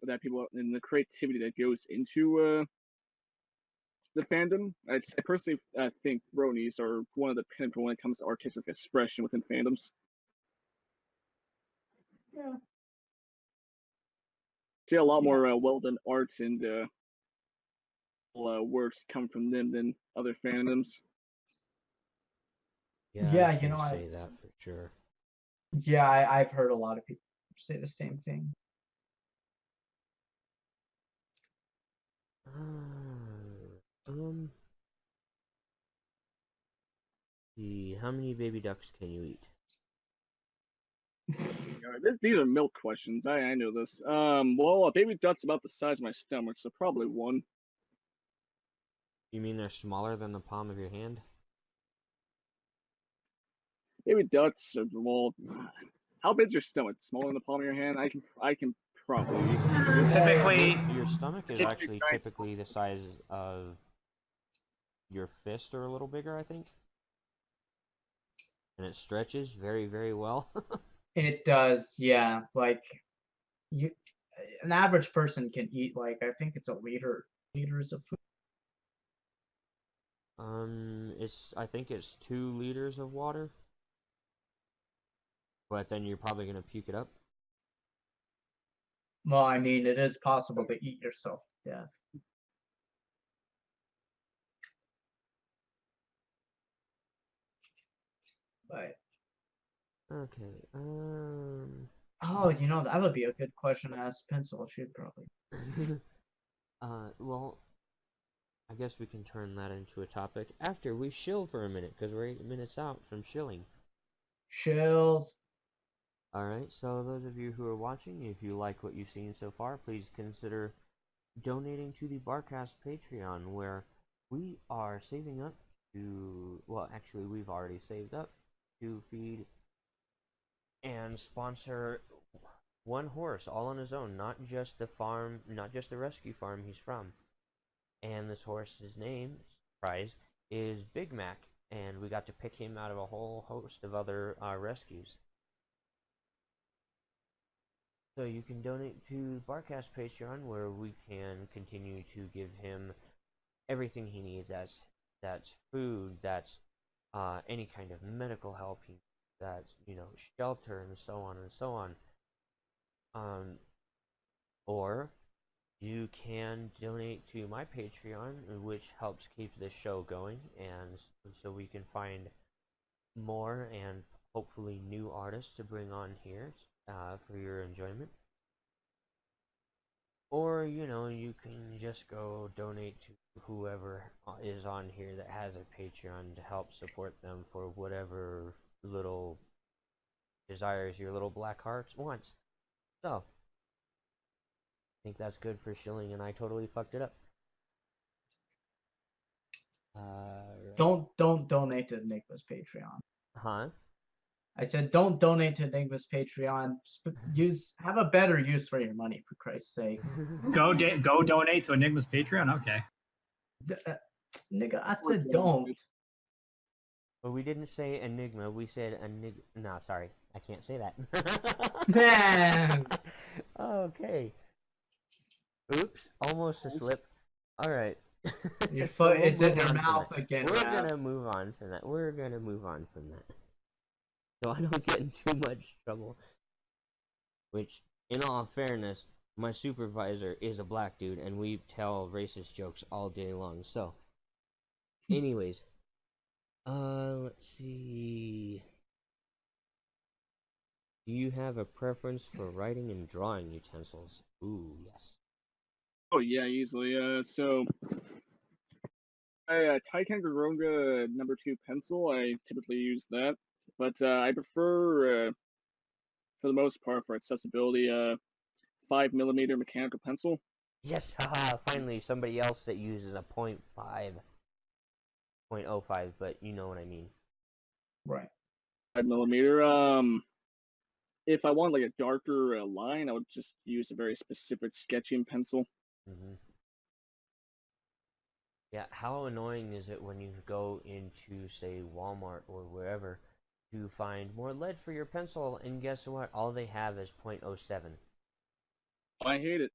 that people and the creativity that goes into the fandom. I personally think bronies are one of the pinnacle when it comes to artistic expression within fandoms. Yeah. See a lot more well done arts and works come from them than other fandoms. Yeah, I can say that for sure. Yeah, I've heard a lot of people say the same thing. How many baby ducks can you eat? These are milk questions. I know this. Well, a baby duck's about the size of my stomach, so probably 1. You mean they're smaller than the palm of your hand? Baby ducks are, well, how big's your stomach? Smaller than the palm of your hand? I can probably. Typically, Your stomach is typically actually typically the size of your fist or a little bigger, I think. And it stretches very, very well. It does, yeah. Like you, an average person can eat like I think it's a liters of food. I think it's 2 liters of water. But then you're probably gonna puke it up. Well, I mean, it is possible to eat yourself to death. But Okay. oh, that would be a good question to ask Pencil. She'd probably. Well, I guess we can turn that into a topic after we shill for a minute, because we're 8 minutes out from shilling. Shills. Alright, so those of you who are watching, if you like what you've seen so far, please consider donating to the Barcast Patreon, where we are saving up to, well, actually, we've already saved up to feed and sponsor one horse all on his own, not just the farm, not just the rescue farm he's from. And this horse's name, surprise, is Big Mac, and we got to pick him out of a whole host of other rescues. So you can donate to Barcast Patreon, where we can continue to give him everything he needs. That's food, that's any kind of medical help, that's shelter, and so on and so on. Or you can donate to my Patreon, which helps keep this show going, and so we can find more and hopefully new artists to bring on here for your enjoyment. Or, you can just go donate to whoever is on here that has a Patreon to help support them for whatever little desires your little black hearts wants. So, I think that's good for shilling, and I totally fucked it up. Right. Don't donate to Enigma's Patreon. Huh? I said don't donate to Enigma's Patreon. Have a better use for your money, for Christ's sake. Go donate to Enigma's Patreon. Okay. Nigga, I said don't. Well, we didn't say Enigma. We said No, sorry, I can't say that. Man. Okay. Oops, almost a slip. All right. Your So foot we'll is in move your on from mouth that. again. We're Ralph. gonna move on from that. So I don't get in too much trouble. Which, in all fairness, my supervisor is a black dude, and we tell racist jokes all day long. So, anyways, let's see. Do you have a preference for writing and drawing utensils? Ooh, yes. Oh yeah, easily. So I Ticonderoga number 2 pencil. I typically use that, but I prefer, for the most part, for accessibility, 5mm mechanical pencil. Yes, haha, finally somebody else that uses a 0.5, 0.05, but you know what I mean. Right. 5mm. If I want like a darker line, I would just use a very specific sketching pencil. Yeah, how annoying is it when you go into, say, Walmart or wherever to find more lead for your pencil, and guess what? All they have is 0.07. I hate it.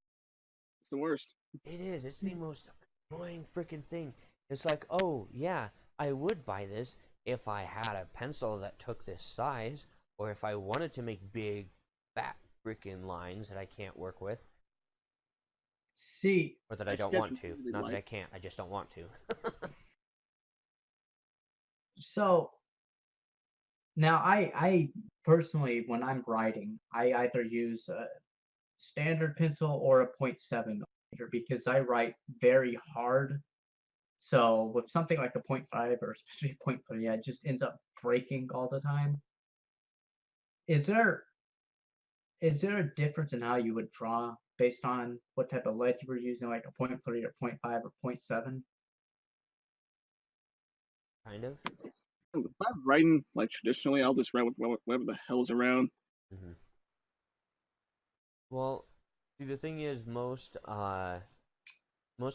It's the worst. It is. It's the most annoying freaking thing. It's like, oh, yeah, I would buy this if I had a pencil that took this size, or if I wanted to make big, fat freaking lines that I can't work with. See, or that I don't want to. Not that I can't, I just don't want to. so now I personally, when I'm writing, I either use a standard pencil or a 0.7 millimeter because I write very hard. So with something like a 0.5 or especially 0.3, it just ends up breaking all the time. Is there is there a difference in how you would draw based on what type of lead you were using, like a .3 or .5 or .7? Kind of. If I'm writing like traditionally, I'll just write with whatever the hell's around. Mm-hmm. Well, see, the thing is, most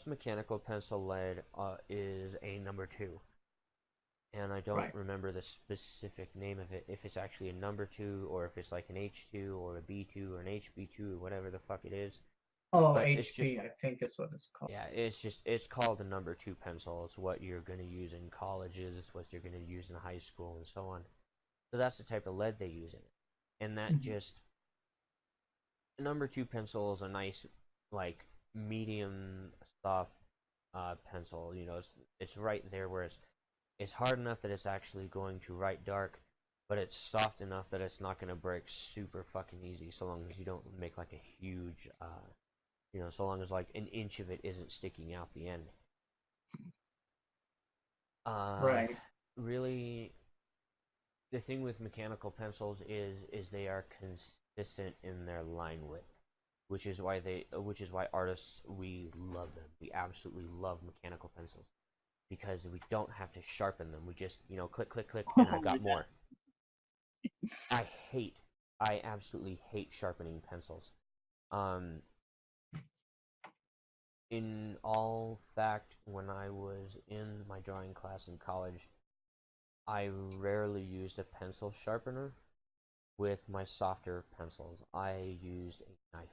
mechanical pencil lead is a number 2, and I don't Right. remember the specific name of it. If it's actually a number 2, or if it's like an H2 or a B2 or an HB2, whatever the fuck it is. Oh, But it's HP, just, I think is what it's called. yeah, it's called a number 2 pencil. It's what you're gonna use in colleges. It's what you're gonna use in high school and so on. So that's the type of lead they use in it, and that just number 2 pencil is a nice, like, medium soft pencil. You know, it's right there where it's hard enough that it's actually going to write dark, but it's soft enough that it's not going to break super fucking easy, so long as you don't make like a huge, so long as like an inch of it isn't sticking out the end. Right. Really, the thing with mechanical pencils is they are consistent in their line width, which is why artists, we love them. We absolutely love mechanical pencils because we don't have to sharpen them. We just, click, click, click, and I've got more. I absolutely hate sharpening pencils. In all fact, when I was in my drawing class in college, I rarely used a pencil sharpener. With my softer pencils, I used a knife.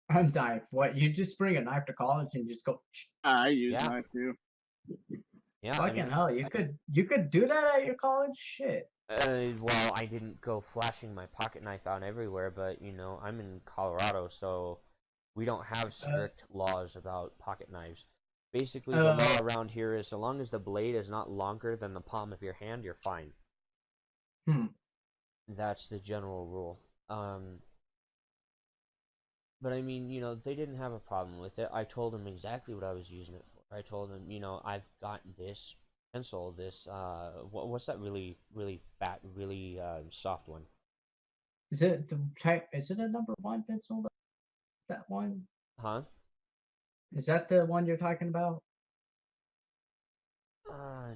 A knife. What? You just bring a knife to college and just go? I use Yeah. knife too. Yeah, Fucking hell! You could do that at your college? Shit. well, I didn't go flashing my pocket knife out everywhere, but I'm in Colorado, so we don't have strict laws about pocket knives. Basically, the law around here is so long as the blade is not longer than the palm of your hand, you're fine. That's the general rule. But I mean, they didn't have a problem with it. I told them exactly what I was using it for. I told them, I've got this pencil, this what's that really really fat, really soft one? Is it the type? Is it a number 1 pencil? That one? Huh? Is that the one you're talking about?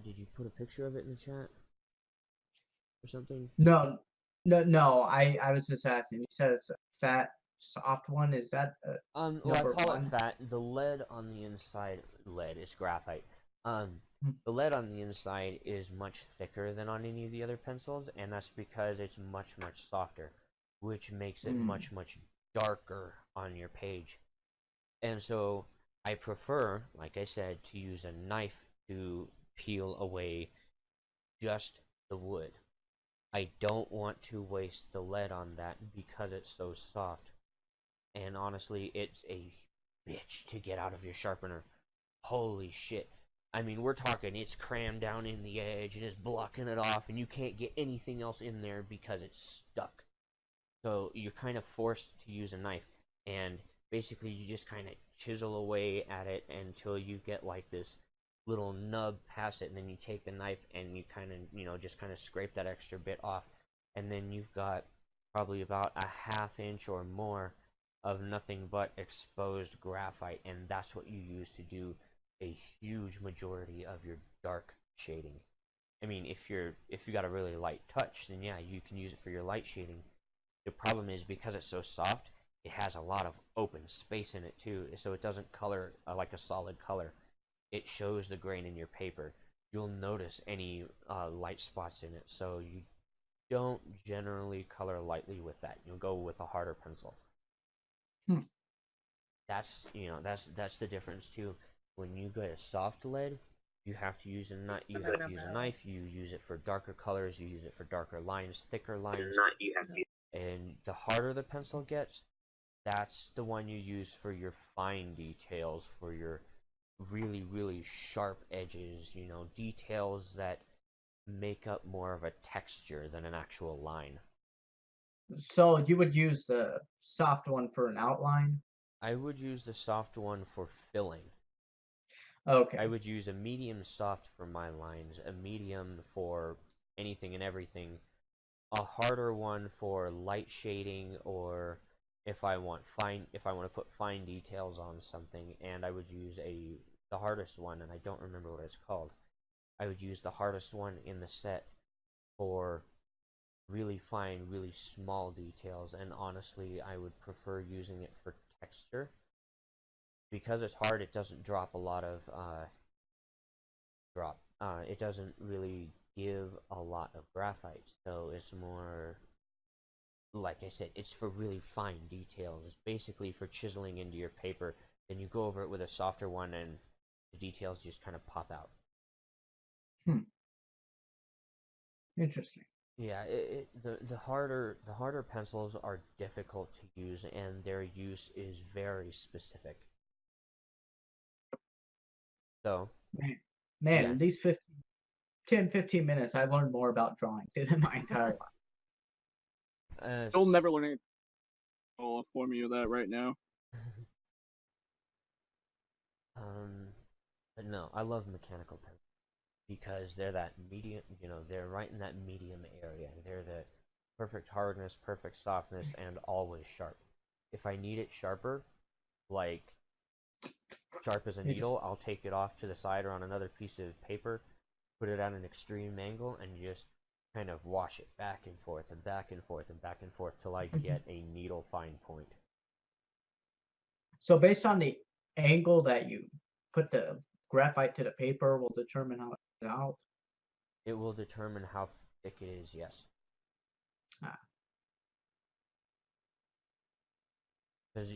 Did you put a picture of it in the chat or something? No, no. I was just asking. You said it's a fat, soft one. Is that Well, I number call 1? it fat. The lead on the inside, lead is graphite. The lead on the inside is much thicker than on any of the other pencils, and that's because it's much, much softer, which makes it much, much darker on your page. And so I prefer, like I said, to use a knife to peel away just the wood. I don't want to waste the lead on that because it's so soft. And honestly, it's a bitch to get out of your sharpener. Holy shit. I mean, we're talking it's crammed down in the edge and it's blocking it off, and you can't get anything else in there because it's stuck. So you're kind of forced to use a knife, and basically you just kind of chisel away at it until you get like this little nub past it, and then you take the knife and you kind of, just kind of scrape that extra bit off, and then you've got probably about a half inch or more of nothing but exposed graphite, and that's what you use to do a huge majority of your dark shading. I mean, if you got a really light touch, then yeah, you can use it for your light shading. The problem is because it's so soft, it has a lot of open space in it too, so it doesn't color like a solid color. It shows the grain in your paper. You'll notice any light spots in it, so you don't generally color lightly with that. You'll go with a harder pencil. That's the difference too. When you get a soft lead, you have to use a knife. You have to use a knife. You use it for darker colors. You use it for darker lines, thicker lines. And the harder the pencil gets, that's the one you use for your fine details, for your really, really sharp edges. Details that make up more of a texture than an actual line. So you would use the soft one for an outline? I would use the soft one for filling. Okay. I would use a medium soft for my lines, a medium for anything and everything, a harder one for light shading, or if I want to put fine details on something, and I would use the hardest one, and I don't remember what it's called. I would use the hardest one in the set for really fine, really small details, and honestly, I would prefer using it for texture. Because it's hard, it doesn't drop a lot of it doesn't really give a lot of graphite, so it's more, like I said, it's for really fine details. It's basically for chiseling into your paper. Then you go over it with a softer one, and the details just kind of pop out. Interesting. Yeah, the harder pencils are difficult to use, and their use is very specific. So, Man, yeah. in these 10-15 minutes, I learned more about drawing than in my entire life. You'll never learn anything. I'll inform you of that right now. But no, I love mechanical pencils because they're that medium. They're right in that medium area. They're the perfect hardness, perfect softness, and always sharp. If I need it sharper, like sharp as a needle, I'll take it off to the side or on another piece of paper, put it at an extreme angle, and just kind of wash it back and forth and back and forth and back and forth till I get a needle fine point. So based on the angle that you put the graphite to the paper will determine how it comes out. It will determine how thick it is, yes. Because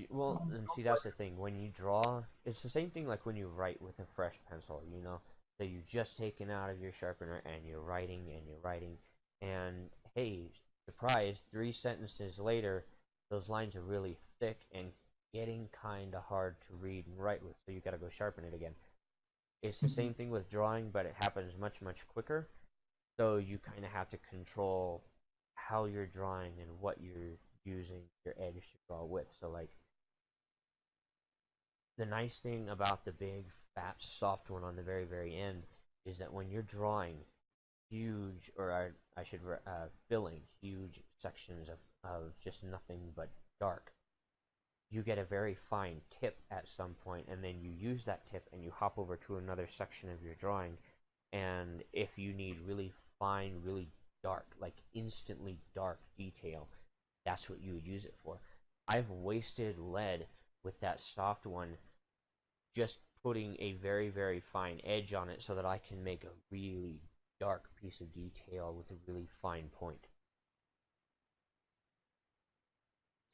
and see, that's the thing. When you draw, it's the same thing like when you write with a fresh pencil. So you just taken out of your sharpener and you're writing and you're writing, and hey, surprise! 3 sentences later, those lines are really thick and getting kind of hard to read and write with. So you got to go sharpen it again. It's the same thing with drawing, but it happens much quicker. So you kind of have to control how you're drawing and what you're using your edge to draw with. So like, the nice thing about the big fat soft one on the very end is that when you're drawing huge, or I should filling huge sections of just nothing but dark, you get a very fine tip at some point, and then you use that tip and you hop over to another section of your drawing, and if you need really fine, really dark, like instantly dark detail, that's what you would use it for. I've wasted lead with that soft one, just putting a very fine edge on it so that I can make a really dark piece of detail with a really fine point.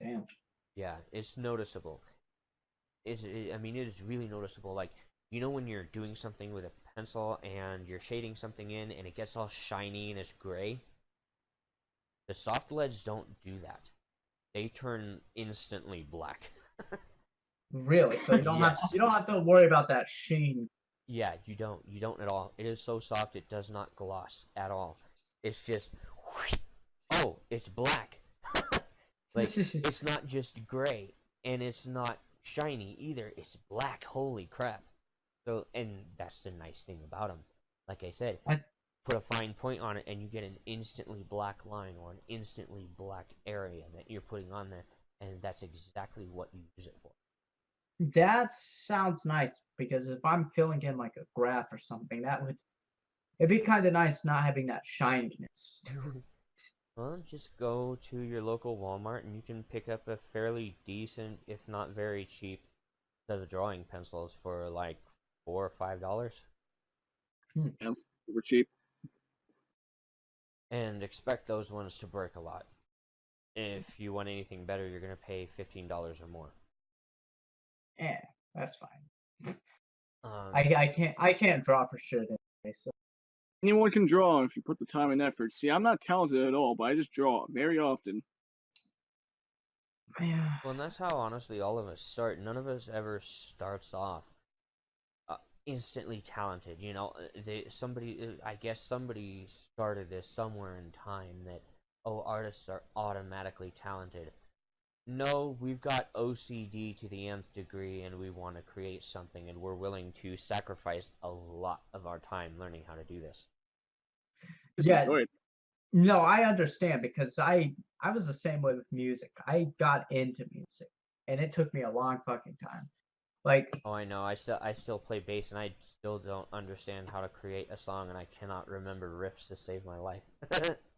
Damn. Yeah, it's noticeable. It is really noticeable. Like, when you're doing something with a pencil and you're shading something in and it gets all shiny and it's gray? The soft leads don't do that. They turn instantly black. Really? So you don't have to worry about that sheen. Yeah, you don't at all. It is so soft it does not gloss at all. It's just, oh, it's black. Like, it's not just gray, and it's not shiny either. It's black. Holy crap! So, and that's the nice thing about them. Like I said, put a fine point on it, and you get an instantly black line or an instantly black area that you're putting on there, and that's exactly what you use it for. That sounds nice, because if I'm filling in like a graph or something, it'd be kind of nice not having that shininess. Well, just go to your local Walmart and you can pick up a fairly decent, if not very cheap, set of drawing pencils for like $4 or $5. That's super cheap. And expect those ones to break a lot. If you want anything better, you're gonna pay $15 or more. Yeah, that's fine. I can't draw for shit anyway, so. Anyone can draw if you put the time and effort. See, I'm not talented at all, but I just draw very often. Yeah. Well, and that's how honestly all of us start. None of us ever starts off instantly talented. I guess somebody started this somewhere in time that, oh, artists are automatically talented. No, we've got OCD to the nth degree, and we want to create something, and we're willing to sacrifice a lot of our time learning how to do this. Just enjoy it. No, I understand because I was the same way with music. I got into music, and it took me a long fucking time. Like, Oh, I know. I still play bass, and I still don't understand how to create a song, and I cannot remember riffs to save my life.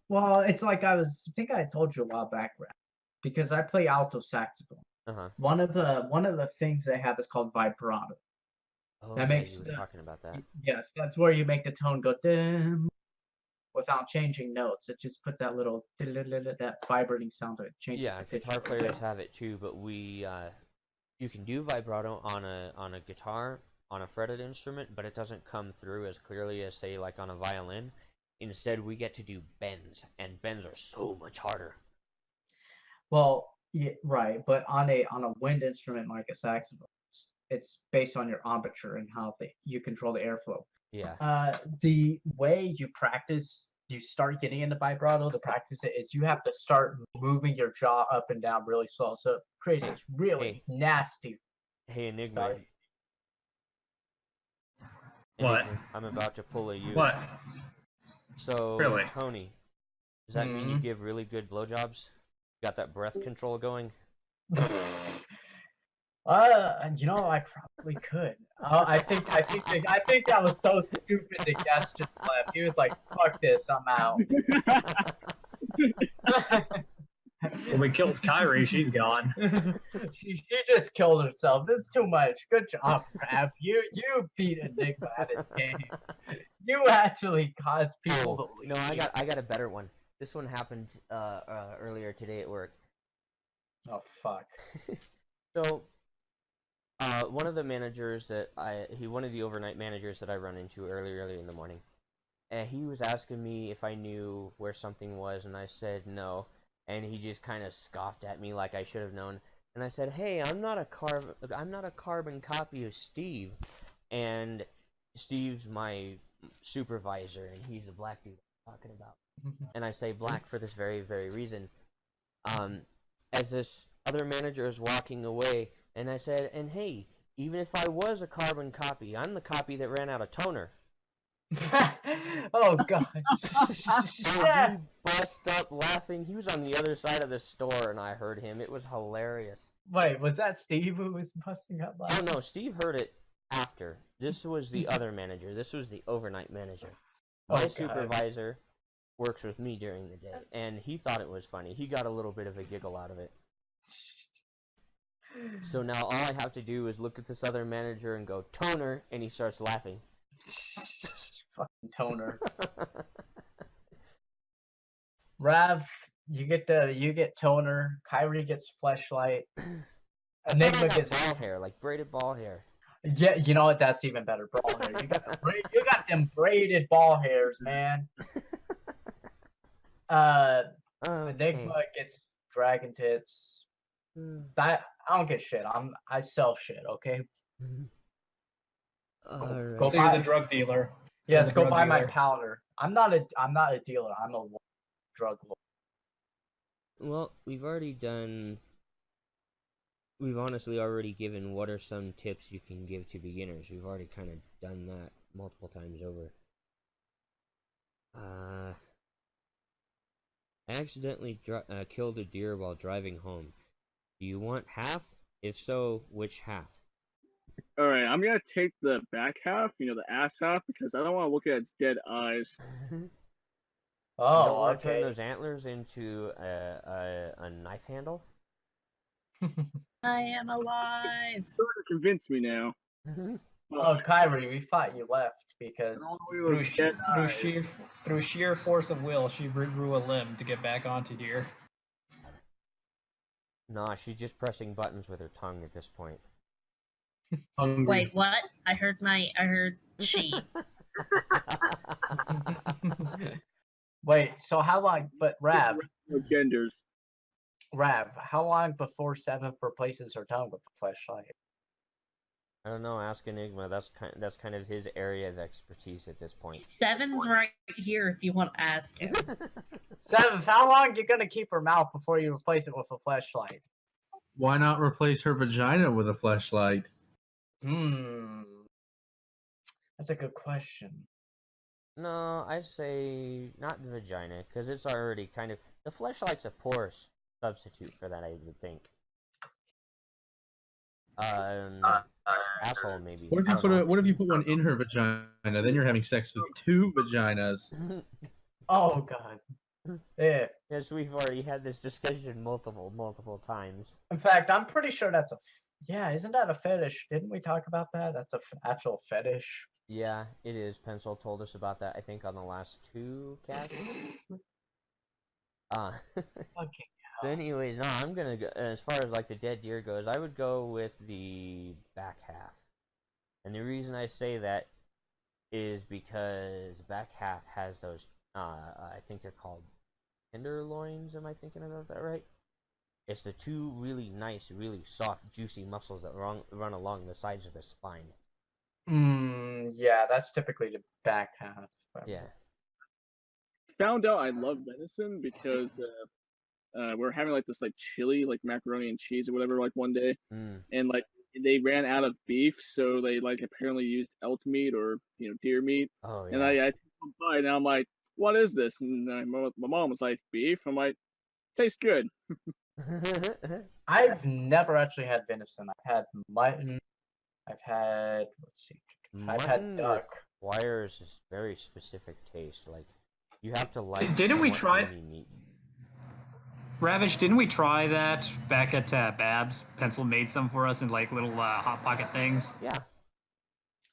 well, it's like I think I told you a while back, Rap, because I play alto saxophone. Uh-huh. One of the things they have is called vibrato. Oh, That yeah, makes you were the talking about that. yes, that's where you make the tone go dim without changing notes. It just puts that little that vibrating sound that changes Yeah, the pitch. guitar players have it too, but you can do vibrato on a guitar, on a fretted instrument, but it doesn't come through as clearly as, say, like on a violin. Instead, we get to do bends, and bends are so much harder. Well, yeah, right, but on a wind instrument like a saxophone, it's based on your embouchure and how you control the airflow. Yeah. The way you start getting into vibrato to practice it is you have to start moving your jaw up and down really slow, so it creates this really nasty. Hey, Enigma. Sorry. What? Enigma, I'm about to pull a you. What? So, Really? Tony, does that mean you give really good blowjobs? Got that breath control going? I probably could. I think that was so stupid that Guest just left. He was like, "Fuck this, I'm out." When we killed Kyrie, she's gone. she just killed herself. This is too much. Good job, Rap. You beat Enigma at his game. You actually caused people to leave. No, I got a better one. This one happened earlier today at work. Oh fuck. So, one of the managers one of the overnight managers that I run into early in the morning, and he was asking me if I knew where something was, and I said no, and he just kind of scoffed at me like I should have known, and I said, "Hey, I'm not a carbon copy of Steve," and Steve's my supervisor, and he's the black dude I'm talking about, and I say black for this very, very reason. As this other manager is walking away, and I said, and hey, even if I was a carbon copy, I'm the copy that ran out of toner. Oh god. He bust up laughing. He was on the other side of the store, and I heard him. It was hilarious. Wait, was that Steve who was busting up Oh laughing? no, Steve heard it after. This was the other manager. This was the overnight manager. My supervisor works with me during the day, and he thought it was funny. He got a little bit of a giggle out of it. So now all I have to do is look at this other manager and go, toner, and he starts laughing. Fucking toner. Rav, you get toner. Kyrie gets fleshlight. Enigma gets ball hair, like braided ball hair. Yeah, you know what? That's even better. Ball hair. You got them braided ball hairs, man. Enigma gets dragon tits. I don't get shit. I sell shit. Okay. Right. So you're the drug dealer. Yes, go buy my powder. I'm not a dealer. I'm a drug lord. Well, we've honestly already given what are some tips you can give to beginners. We've already kind of done that multiple times over. I accidentally killed a deer while driving home. Do you want half? If so, which half? Alright, I'm gonna take the back half, the ass half, because I don't want to look at its dead eyes. Oh, you don't want to okay. turn those antlers into a knife handle? I am alive. You're trying to convince me now. Oh, Kyrie, we thought you left because Through sheer force of will, she grew a limb to get back onto here. Nah, she's just pressing buttons with her tongue at this point. Wait, what? I heard she. Wait, so how long? But Rav, Genders. how long before Seventh replaces her tongue with a flashlight? I don't know. Ask Enigma. That's kind of his area of expertise at this point. Seven's right here if you want to ask him. Seventh, how long you gonna keep her mouth before you replace it with a flashlight? Why not replace her vagina with a flashlight? That's a good question. No, I say not the vagina, because it's already kind of... The fleshlight's a poor substitute for that, I would think. Asshole, maybe. What if I you don't put know. what if you put one in her vagina? Then you're having sex with two vaginas. Oh god. Yeah. Yes, we've already had this discussion multiple times. In fact, I'm pretty sure that's a. Yeah, isn't that a fetish? Didn't we talk about that? That's a actual fetish. Yeah, it is. Pencil told us about that, I think, on the last two casts. Okay. So anyways, no, I'm gonna go, as far as like the dead deer goes, I would go with the back half. And the reason I say that is because the back half has those, I think they're called tenderloins, am I thinking about that right? It's the two really nice, really soft, juicy muscles that run along the sides of the spine. Yeah, that's typically the back half. Yeah. Found out I love venison because we're having like this like chili, like macaroni and cheese or whatever, like one day, and like they ran out of beef, so they like apparently used elk meat or deer meat. Oh And yeah. I took a bite and I'm like, what is this? And my mom was like, beef. I'm like, tastes good. I've never actually had venison. I've had mutton. I've had let's see. I've had Mutton duck. requires this very specific taste. Like, you have to like. Didn't we try- creamy meat. Ravage, didn't we try that back at Babs? Pencil made some for us in like little hot pocket things. Yeah.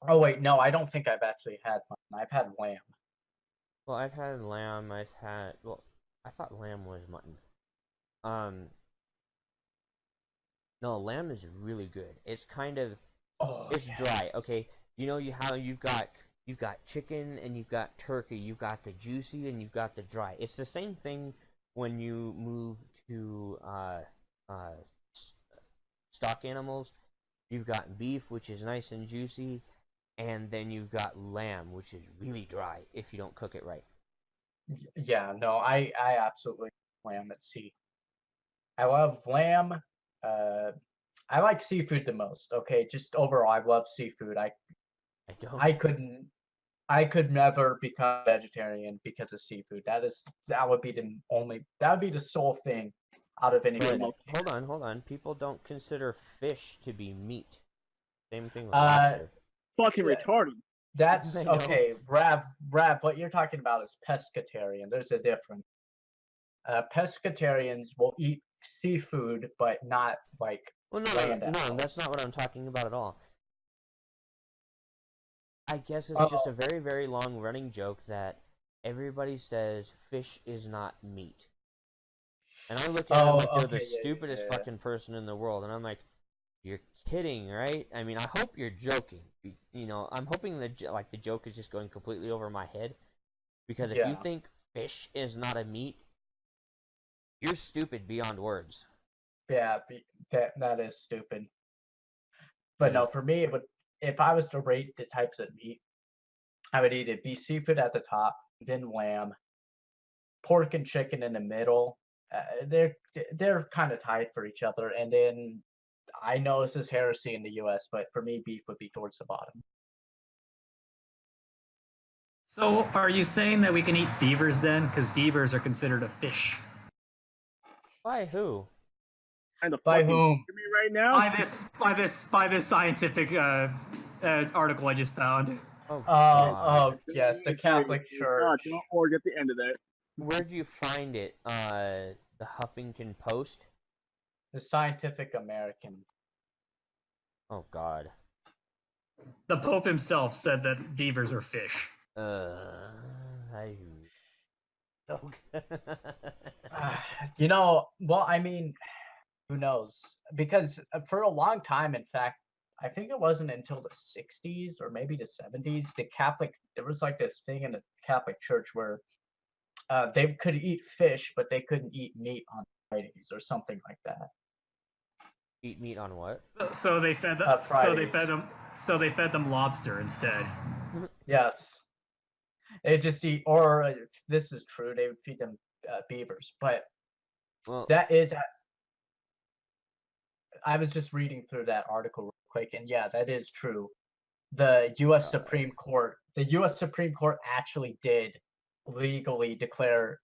Oh wait, no, I don't think I've actually had mutton. I've had lamb. Well, I've had lamb. I've had. Well, I thought lamb was mutton. No, lamb is really good. It's kind of. Oh, It's yes. dry. Okay. You know how you've got chicken and you've got turkey. You've got the juicy and you've got the dry. It's the same thing when you move to stock animals. You've got beef, which is nice and juicy, and then you've got lamb, which is really dry if you don't cook it right. Yeah, no, I absolutely lamb at sea. I love lamb. I like seafood the most. Okay, just overall, I love seafood. I don't. I could never become vegetarian because of seafood. That would be the sole thing out of anything. But hold on. People don't consider fish to be meat. Same thing with Uh, lobster. Fucking Yeah. retarded. That's I know. okay, Rav. What you're talking about is pescatarian. There's a difference. Pescatarians will eat seafood, but not like Well, land no, animals. that's not what I'm talking about at all. I guess it's Oh. just a very, very long running joke that everybody says fish is not meat. And I look at them like they're the Okay, yeah, stupidest yeah. fucking person in the world, and I'm like, you're kidding, right? I mean, I hope you're joking. You know, I'm hoping that like the joke is just going completely over my head, because if you Yeah. think fish is not a meat, you're stupid beyond words. Yeah, that is stupid. But no, for me, it would if I was to rate the types of meat, I would eat it be seafood at the top, then lamb, pork and chicken in the middle. They're kind of tied for each other, and then I know this is heresy in the U.S., but for me, beef would be towards the bottom. So, are you saying that we can eat beavers then? Because beavers are considered a fish. By who? Kind of By fucking whom? me right now. By this scientific article I just found. Oh, Oh, yes, the Catholic Church. Don't org at the end of that. Where'd you find it? The Huffington Post? The Scientific American. Oh, God. The Pope himself said that beavers are fish. I... Okay. Well, I mean, who knows? Because for a long time, in fact, I think it wasn't until the 60s or maybe the 70s, there was like this thing in the Catholic Church where they could eat fish, but they couldn't eat meat on Fridays or something like that. Eat meat on what? So they fed them. So they fed them lobster instead. Yes. They just eat, or if this is true, they would feed them beavers. But Well, that is, I was just reading through that article real quick, and yeah, that is true. The U.S. Supreme Court the U.S. Supreme Court actually did legally declare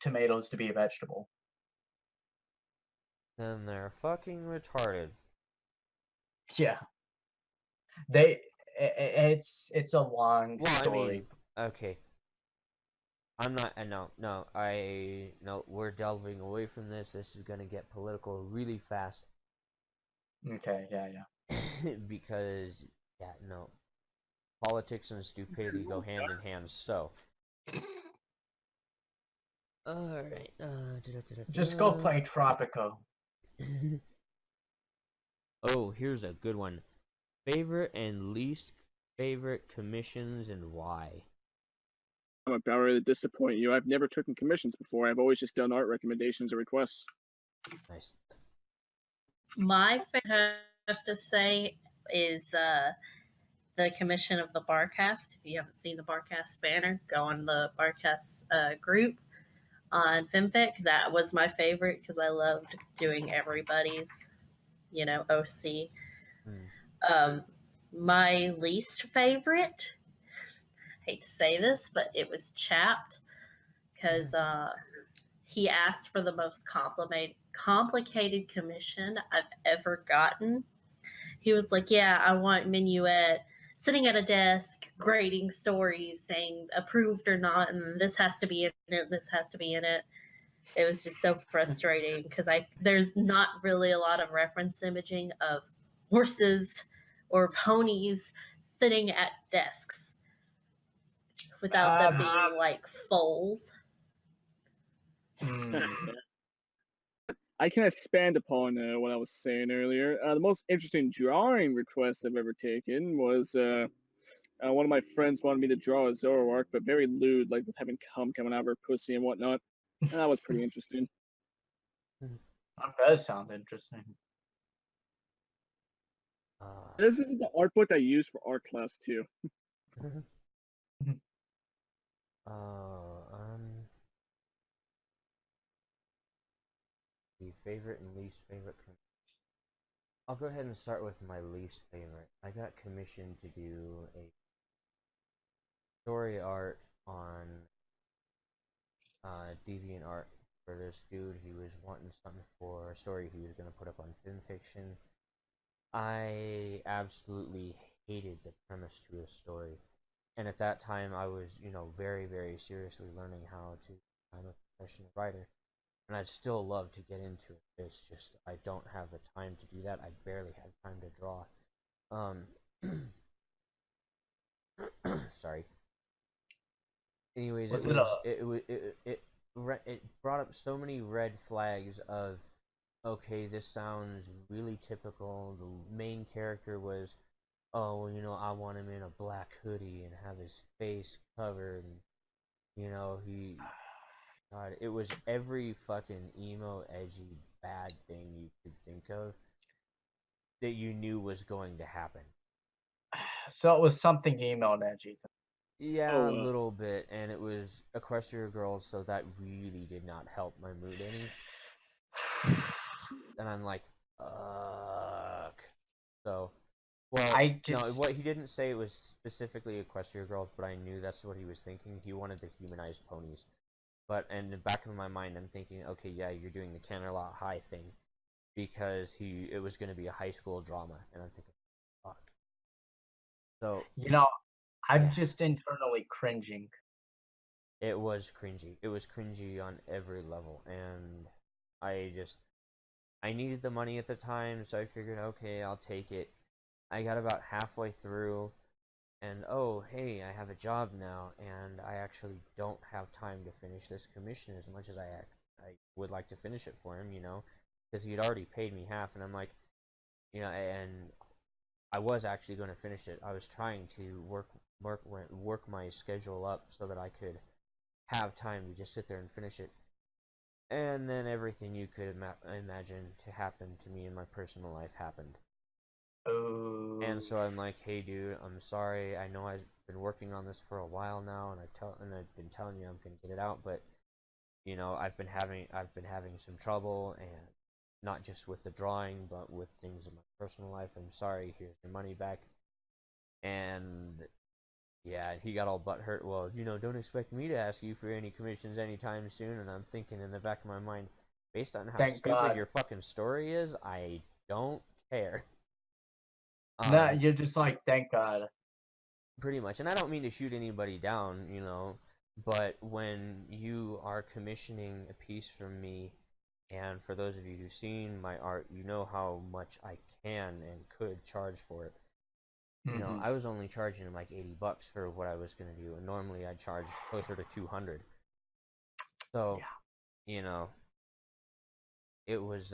tomatoes to be a vegetable. Then they're fucking retarded. Yeah, it's a long story. Okay. I'm not. No. We're delving away from this. This is gonna get political really fast. Okay, yeah. Because no, politics and stupidity go hand in hand. So, all right. Just go play Tropico. Oh, here's a good one. Favorite and least favorite commissions and why? I'm about ready to disappoint you. I've never taken commissions before. I've always just done art recommendations or requests. Nice. My favorite, I have to say, is the commission of the Barcast. If you haven't seen the Barcast banner, go on the Barcast group on FemFic. That was my favorite because I loved doing everybody's, OC. My least favorite, hate to say this, but it was Chapped because he asked for the most complicated commission I've ever gotten. He was like, yeah, I want Minuet sitting at a desk grading stories saying approved or not, and this has to be in it, this has to be in it. It was just so frustrating because there's not really a lot of reference imaging of horses or ponies sitting at desks without them being like foals. I can expand upon what I was saying earlier. The most interesting drawing request I've ever taken was one of my friends wanted me to draw a Zoroark, but very lewd, like with having cum coming out of her pussy and whatnot. And that was pretty interesting. That does sound interesting. This is the art book I use for art class too. The favorite and least favorite. I'll go ahead and start with my least favorite. I got commissioned to do a story art on DeviantArt for this dude. He was wanting something for a story he was going to put up on FimFiction. I absolutely hated the premise to his story. And at that time, I was, very, very seriously learning how to become a professional writer. And I'd still love to get into it. It's just, I don't have the time to do that. I barely have time to draw. Sorry. Anyways, it brought up so many red flags of, okay, this sounds really typical. The main character was, oh, I want him in a black hoodie and have his face covered, and God, it was every fucking emo, edgy, bad thing you could think of that you knew was going to happen. So it was something emo and edgy. Yeah, a little bit, and it was Equestria Girls, so that really did not help my mood any. And I'm like, fuck. So, what he didn't say it was specifically Equestria Girls, but I knew that's what he was thinking. He wanted the humanized ponies. But in the back of my mind, I'm thinking, okay, yeah, you're doing the Canterlot High thing, because it was going to be a high school drama, and I'm thinking, fuck. So I'm just internally cringing. It was cringy. It was cringy on every level, and I needed the money at the time, so I figured, okay, I'll take it. I got about halfway through, and oh, hey, I have a job now, and I actually don't have time to finish this commission as much as I would like to finish it for him, because he'd already paid me half, and I'm like, and I was actually going to finish it. I was trying to work my schedule up so that I could have time to just sit there and finish it. And then everything you could imagine to happen to me in my personal life happened. Oh. And so I'm like, hey dude, I'm sorry. I know I've been working on this for a while now, and I've been telling you I'm gonna get it out, but I've been having some trouble, and not just with the drawing, but with things in my personal life. I'm sorry. Here's your money back. And Yeah, he got all butthurt. Well, don't expect me to ask you for any commissions anytime soon. And I'm thinking in the back of my mind, based on how Thank stupid God. your fucking story is, I don't care. No, you're just like, thank God. Pretty much. And I don't mean to shoot anybody down, but when you are commissioning a piece from me, and for those of you who've seen my art, you know how much I can and could charge for it. I was only charging him like $80 for what I was gonna do, and normally I'd charge closer to 200. So, it was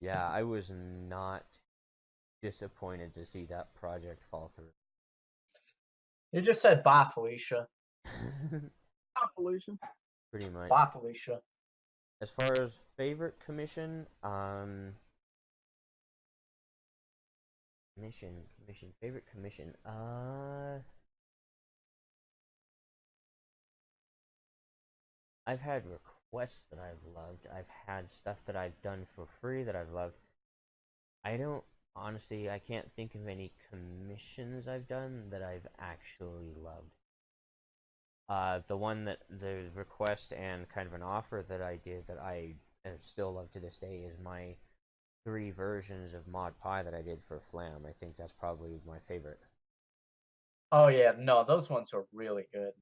yeah, I was not disappointed to see that project fall through. You just said bye, Felicia. Felicia. Pretty much. Bye, Felicia. As far as favorite commission, favorite commission, I've had requests that I've loved. I've had stuff that I've done for free that I've loved. Honestly, I can't think of any commissions I've done that I've actually loved. The request and kind of an offer that I did that I still love to this day is my 3 versions of Mod Pie that I did for Flam. I think that's probably my favorite. Oh yeah, no, those ones are really good.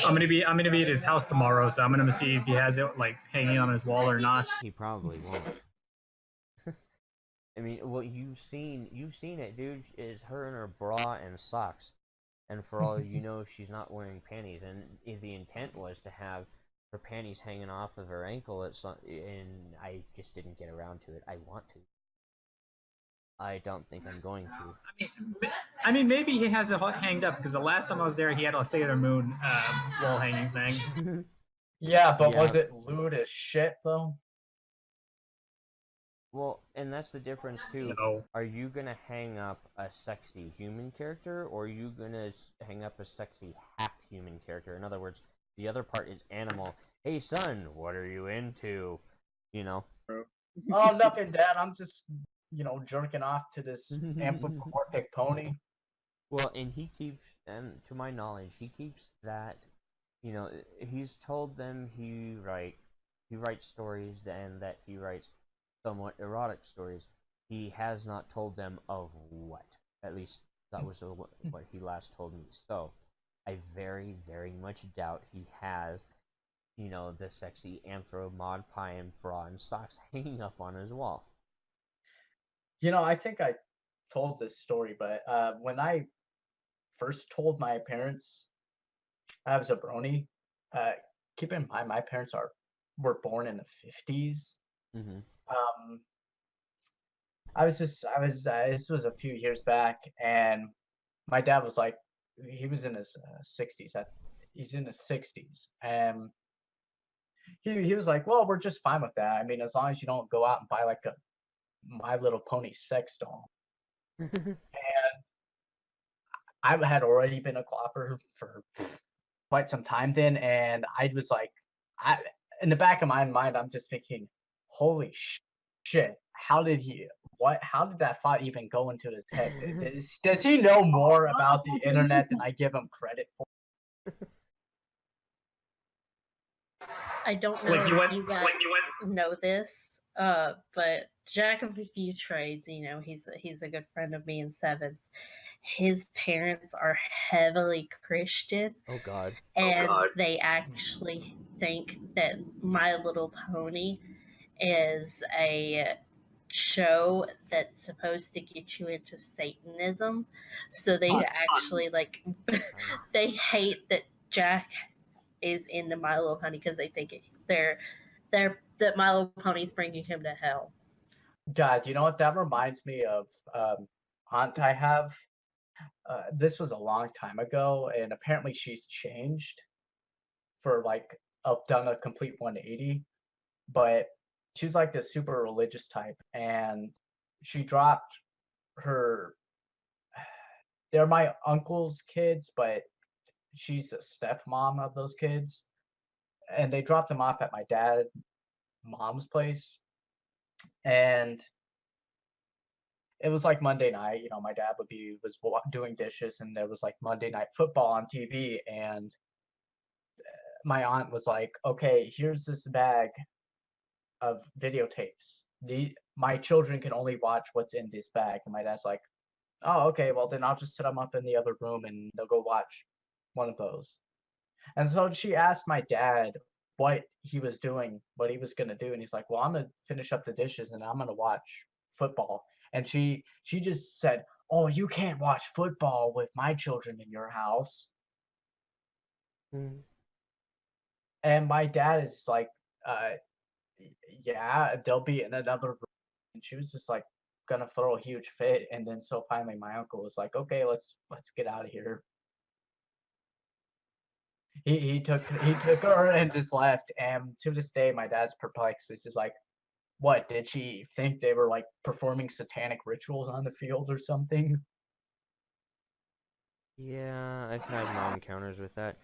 I'm gonna be at his house tomorrow, so I'm gonna see if he has it like hanging on his wall or not. He probably won't. I mean, well, you've seen it, dude. Is her in her bra and socks, and for all you know, she's not wearing panties. And if the intent was to have her panties hanging off of her ankle, and I just didn't get around to it. I want to. I don't think I'm going to. I mean, maybe he has it hanged up because the last time I was there, he had a Sailor Moon wall hanging thing. Yeah, but Yeah. was it lewd as shit though? Well, and that's the difference too. No. Are you gonna hang up a sexy human character, or are you gonna hang up a sexy half-human character? In other words, the other part is animal. Hey, son, what are you into? Oh, nothing, Dad. I'm just, jerking off to this anthropomorphic pony. Well, and he keeps, and to my knowledge, he keeps that. He's told them he writes stories, and that he writes somewhat erotic stories. He has not told them of what. At least that was what he last told me. So, I very, very much doubt he has, the sexy anthro mod pie and bra and socks hanging up on his wall. I think I told this story, but when I first told my parents I was a brony, keep in mind my parents were born in the 50s. Mm-hmm. This was a few years back, and my dad was like, he was in his 60s. He's in his 60s, and he was like, well, we're just fine with that. I mean, as long as you don't go out and buy like a My Little Pony sex doll. And I had already been a clopper for quite some time then, and I was like, in the back of my mind, I'm just thinking, holy shit, how did that thought even go into his head? Does he know more about the internet than I give him credit for? I don't know if you guys know this, but Jack of a few trades, he's a good friend of me in seventh. His parents are heavily Christian. Oh God. And they actually think that My Little Pony is a show that's supposed to get you into Satanism. So they actually they hate that Jack is into My Little Pony because they think that My Little Pony's bringing him to hell. God, you know what? That reminds me of aunt I have. This was a long time ago, and apparently she's changed for done a complete 180. But she's like this super religious type, and she dropped her. They're my uncle's kids, but she's the stepmom of those kids, and they dropped them off at my mom's place, and it was like Monday night. You know, my dad was doing dishes, and there was like Monday Night Football on TV, and my aunt was like, "Okay, here's this bag of videotapes. My children can only watch what's in this bag." And my dad's like, "Oh, okay, well then I'll just set them up in the other room, and they'll go watch one of those." And so she asked my dad what he was doing, what he was gonna do, and he's like, "Well, I'm gonna finish up the dishes and I'm gonna watch football." And she just said, "Oh, you can't watch football with my children in your house." Hmm. And my dad is like, uh, "Yeah, they'll be in another room." And she was just like gonna throw a huge fit. And then so finally my uncle was like, "Okay, let's get out of here." He took her and just left. And to this day, my dad's perplexed. It's just like, what, did she think they were like performing satanic rituals on the field or something? Yeah, I've had my encounters with that.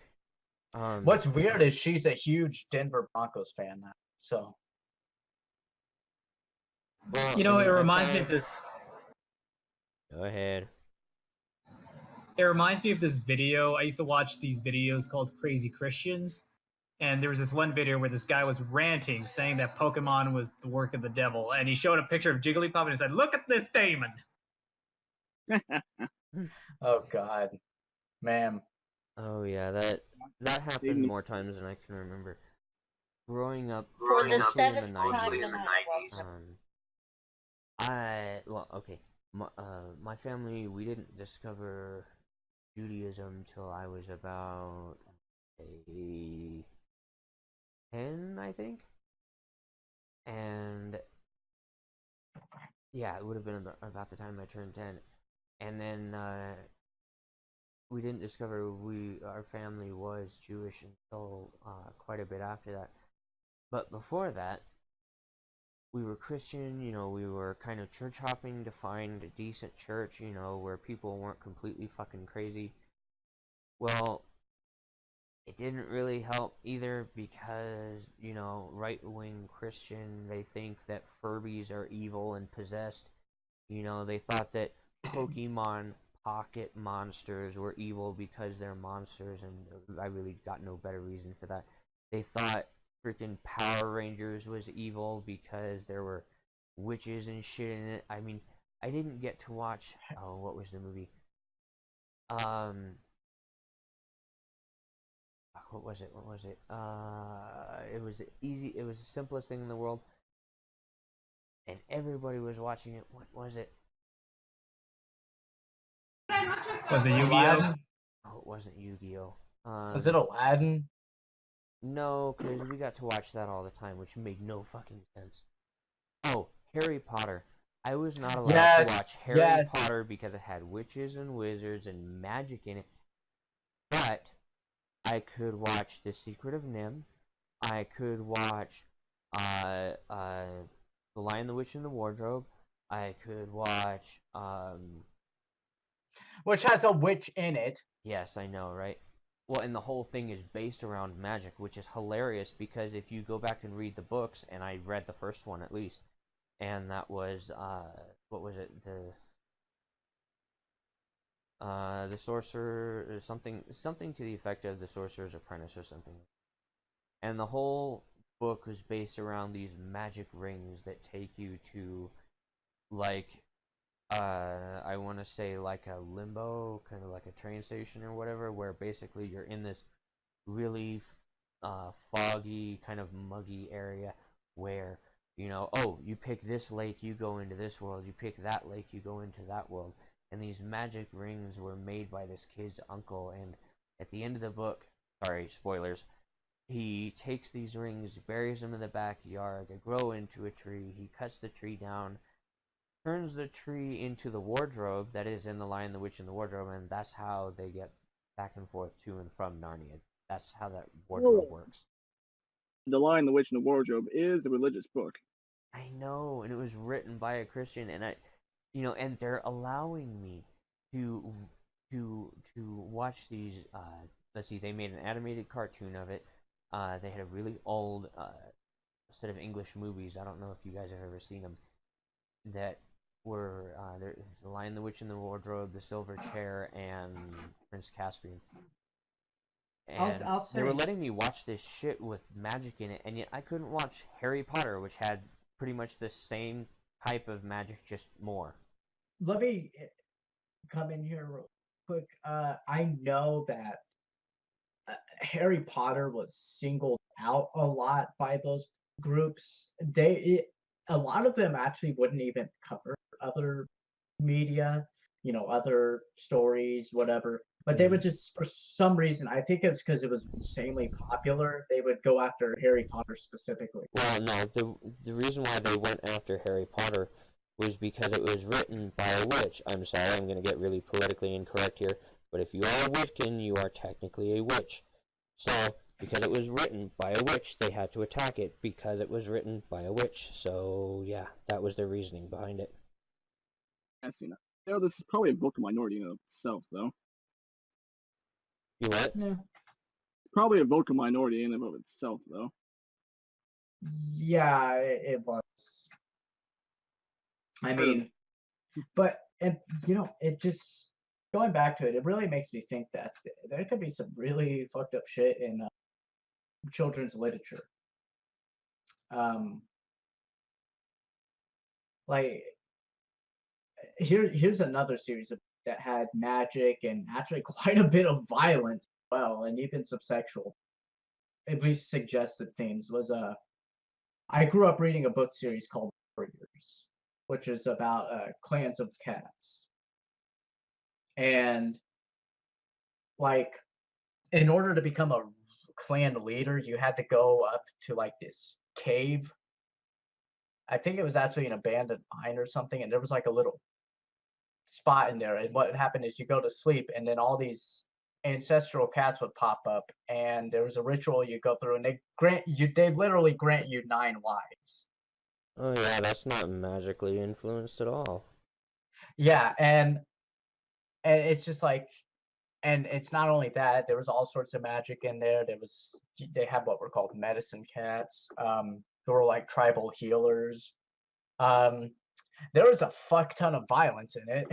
What's weird is she's a huge Denver Broncos fan now. So well, You I know, it mean, I've reminds me had. of this. Go ahead. It reminds me of this video. I used to watch these videos called Crazy Christians, and there was this one video where this guy was ranting, saying that Pokemon was the work of the devil, and he showed a picture of Jigglypuff and he said, "Look at this demon." oh god, man. Oh yeah, that happened more times than I can remember. Growing up, For the mostly in the seventh time 90s, tonight. okay. My family, we didn't discover Judaism till I was about say 10, I think. And yeah, it would have been about the time I turned 10. And then we didn't discover our family was Jewish until quite a bit after that. But before that, we were Christian. We were kind of church hopping to find a decent church. Where people weren't completely fucking crazy. Well, it didn't really help either because right wing Christian, they think that Furbies are evil and possessed. They thought that Pokemon pocket monsters were evil because they're monsters, and I really got no better reason for that. They thought freaking Power Rangers was evil because there were witches and shit in it. I mean, I didn't get to watch. Oh, what was the movie? What was it? What was it? It was easy. It was the simplest thing in the world, and everybody was watching it. What was it? Was it Yu-Gi-Oh? Aladdin? Oh, it wasn't Yu-Gi-Oh. Was it Aladdin? No, because we got to watch that all the time, which made no fucking sense. Oh, Harry Potter. I was not allowed to watch Harry Potter because it had witches and wizards and magic in it. But I could watch The Secret of Nim. I could watch The Lion, the Witch, and the Wardrobe. I could watch Which has a witch in it. Yes, I know, right? Well, and the whole thing is based around magic, which is hilarious because if you go back and read the books, and I read the first one at least, and that was what was it? The sorcerer, or something to the effect of the Sorcerer's Apprentice or something. And the whole book was based around these magic rings that take you to like I want to say like a limbo, kind of like a train station or whatever, where basically you're in this really foggy, kind of muggy area where, oh, you pick this lake, you go into this world, you pick that lake, you go into that world. And these magic rings were made by this kid's uncle, and at the end of the book, sorry, spoilers, he takes these rings, buries them in the backyard, they grow into a tree, he cuts the tree down, turns the tree into the wardrobe that is in The Lion, the Witch, and the Wardrobe, and that's how they get back and forth to and from Narnia. That's how that wardrobe works. The Lion, the Witch, and the Wardrobe is a religious book. I know, and it was written by a Christian, and and they're allowing me to watch these. Let's see, they made an animated cartoon of it. They had a really old set of English movies. I don't know if you guys have ever seen them. That were there's The Lion, the Witch, and the Wardrobe, The Silver Chair, and Prince Caspian. And I'll they were say, letting me watch this shit with magic in it, and yet I couldn't watch Harry Potter, which had pretty much the same type of magic, just more. let me come in here real quick. I know that Harry Potter was singled out a lot by those groups. A lot of them actually wouldn't even cover other media, other stories, whatever. But they would just, for some reason, I think it's because it was insanely popular, they would go after Harry Potter specifically. Well, no, the reason why they went after Harry Potter was because it was written by a witch. I'm sorry, I'm going to get really politically incorrect here, but if you are a Wiccan, you are technically a witch. So, because it was written by a witch, they had to attack it because it was written by a witch. So, yeah, that was their reasoning behind it. I see that. This is probably a vocal minority in itself, though. You what? Yeah. It's probably a vocal minority in and of itself, though. Yeah, it was. I mean, but and it just going back to it, it really makes me think that there could be some really fucked up shit in children's literature. Like here's another series that had magic and actually quite a bit of violence as well, and even some sexual, at least suggested themes. Was I grew up reading a book series called Warriors, which is about clans of cats, and like in order to become a clan leader, you had to go up to like this cave. I think it was actually an abandoned mine or something, and there was like a little spot in there. And what happened is you go to sleep, and then all these ancestral cats would pop up, and there was a ritual you go through, and they literally grant you 9 lives. Oh, yeah, that's not magically influenced at all. Yeah, and it's just like, and it's not only that, there was all sorts of magic in there. They had what were called medicine cats, who were like tribal healers. There was a fuck ton of violence in it.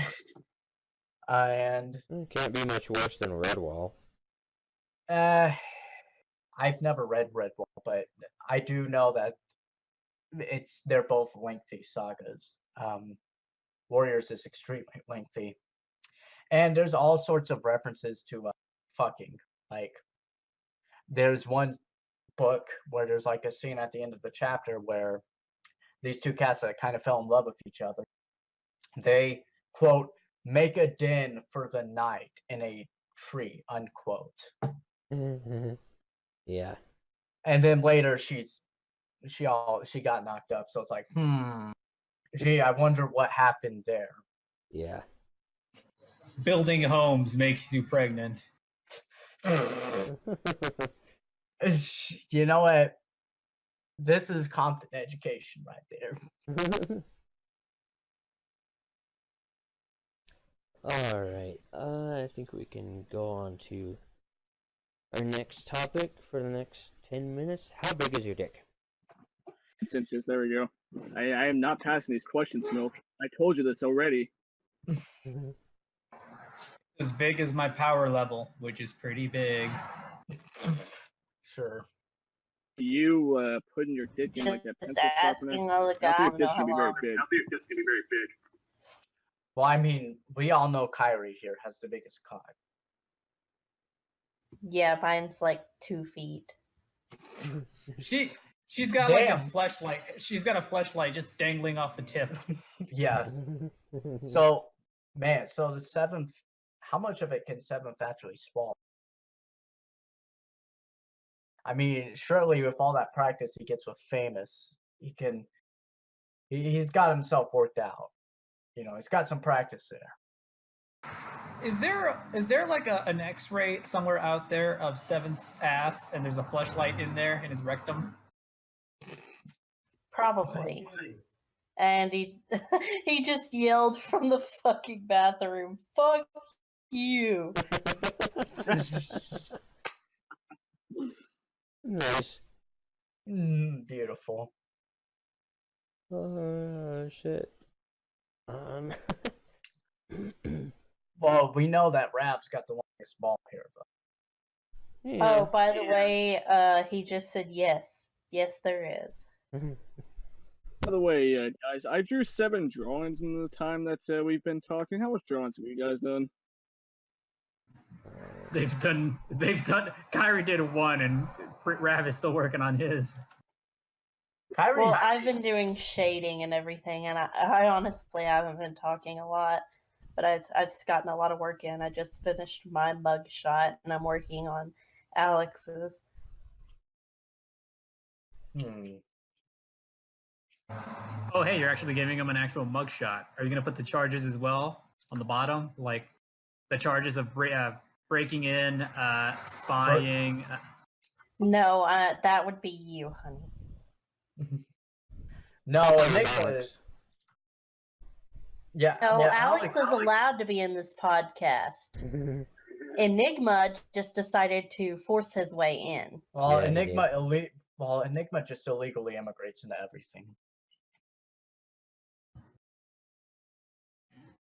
And It can't be much worse than Redwall. I've never read Redwall, but I do know that they're both lengthy sagas. Warriors is extremely lengthy, and there's all sorts of references to fucking. Like, there's one book where there's like a scene at the end of the chapter where these two cats that kind of fell in love with each other, they quote make a den for the night in a tree, unquote. Yeah. And then later she got knocked up, so it's like, gee, I wonder what happened there. Yeah. Building homes makes you pregnant. You know what? This is Compton education right there. Alright, I think we can go on to our next topic for the next 10 minutes. How big is your dick? 6 inches, there we go. I am not passing these questions, Milk. I told you this already. As big as my power level, which is pretty big. Sure. You putting your dick in like that Just pencil sharpener? asking all the I guys. think this should be very big. Well, I mean, we all know Kyrie here has the biggest cock. Yeah, mine's like 2 feet. She's got like a Damn. fleshlight. She's got a fleshlight just dangling off the tip. Yes. So, man, so the 7th, how much of it can 7th actually swallow? I mean, surely with all that practice he gets with Famous, he's got himself worked out. He's got some practice there. Is there like an X-ray somewhere out there of Seventh's ass, and there's a fleshlight in there in his rectum? Probably. And he he just yelled from the fucking bathroom, "Fuck you." Nice. Beautiful. Oh, shit. Well, we know that Rav's got the longest ball here, though. Oh, by the way, he just said yes. Yes, there is. By the way, guys, I drew 7 drawings in the time that we've been talking. How much drawings have you guys done? They've done. Kyrie did 1, and Rav is still working on his. Kyrie. Well, I've been doing shading and everything, and I honestly haven't been talking a lot, but I've just gotten a lot of work in. I just finished my mug shot, and I'm working on Alex's. Oh, hey, you're actually giving him an actual mugshot. Are you going to put the charges as well on the bottom? Like the charges of breaking in, spying? No, that would be you, honey. No, Enigma. Yeah. No, yeah, Alex is allowed to be in this podcast. Enigma just decided to force his way in. Well, Yeah, Enigma just illegally immigrates into everything.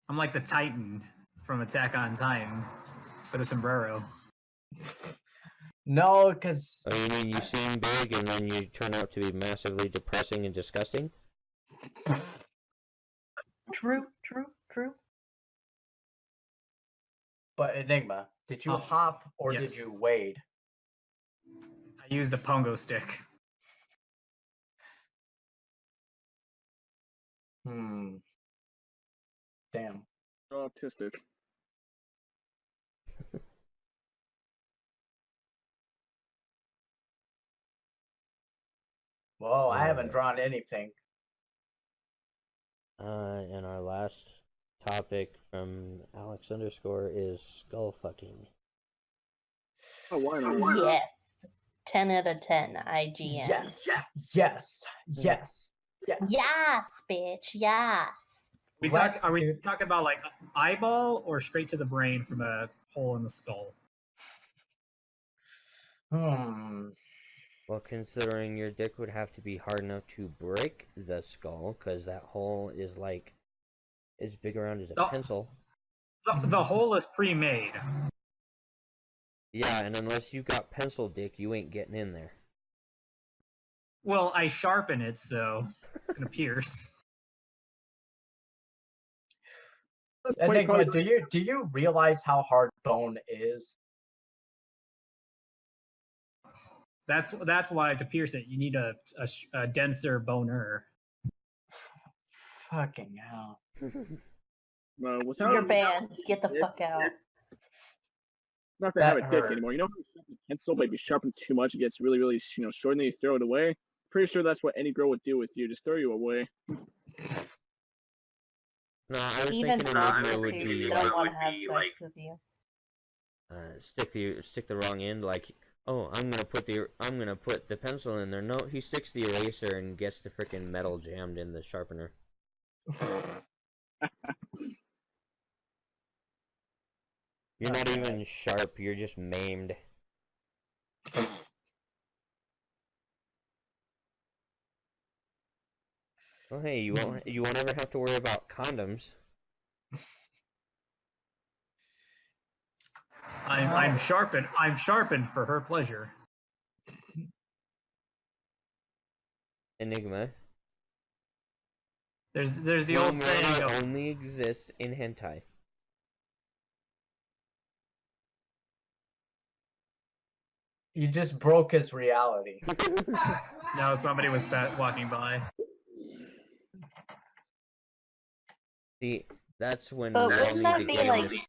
I'm like the Titan from Attack on Titan with a sombrero. No, because Oh, you mean you seem big and then you turn out to be massively depressing and disgusting? True. but Enigma, did you Oh, hop or yes. did you wade? I used a pongo stick. Damn. Autistic. Whoa, I haven't Yeah. drawn anything. And our last topic from Alex _ is skull fucking. Oh, why not? Yes. 10 out of 10 IGN. Yes. Yes, bitch. Yes. Are we Dude. talking about like eyeball or straight to the brain from a hole in the skull? Well, considering your dick would have to be hard enough to break the skull, because that hole is like as big around as a Oh. pencil. The hole is pre-made. Yeah, and unless you got pencil dick, you ain't getting in there. Well, I sharpen it so it's gonna pierce. That's quite Enigma, probably- do you realize how hard bone is? That's why to pierce it you need a denser boner. Fucking hell. Without You're banned. Get the fuck out. not gonna have That a dick hurt. anymore. You know how you sharpen a pencil, but if you sharpen too much, it gets really, really, short, and then you throw it away. Pretty sure that's what any girl would do with you. Just throw you away. No, I was Even thinking Enigma would prostitutes be don't like want to have sex with you. stick the wrong end. Like, oh, I'm gonna put the pencil in there. No, he sticks the eraser and gets the freaking metal jammed in the sharpener. You're not even sharp. You're just maimed. Well, hey, you won't ever have to worry about condoms. I'm sharpened for her pleasure. Enigma. There's the old saying of only exists in hentai. You just broke his reality. no, somebody was walking by. See, that's when But we all wouldn't need that to be get in like this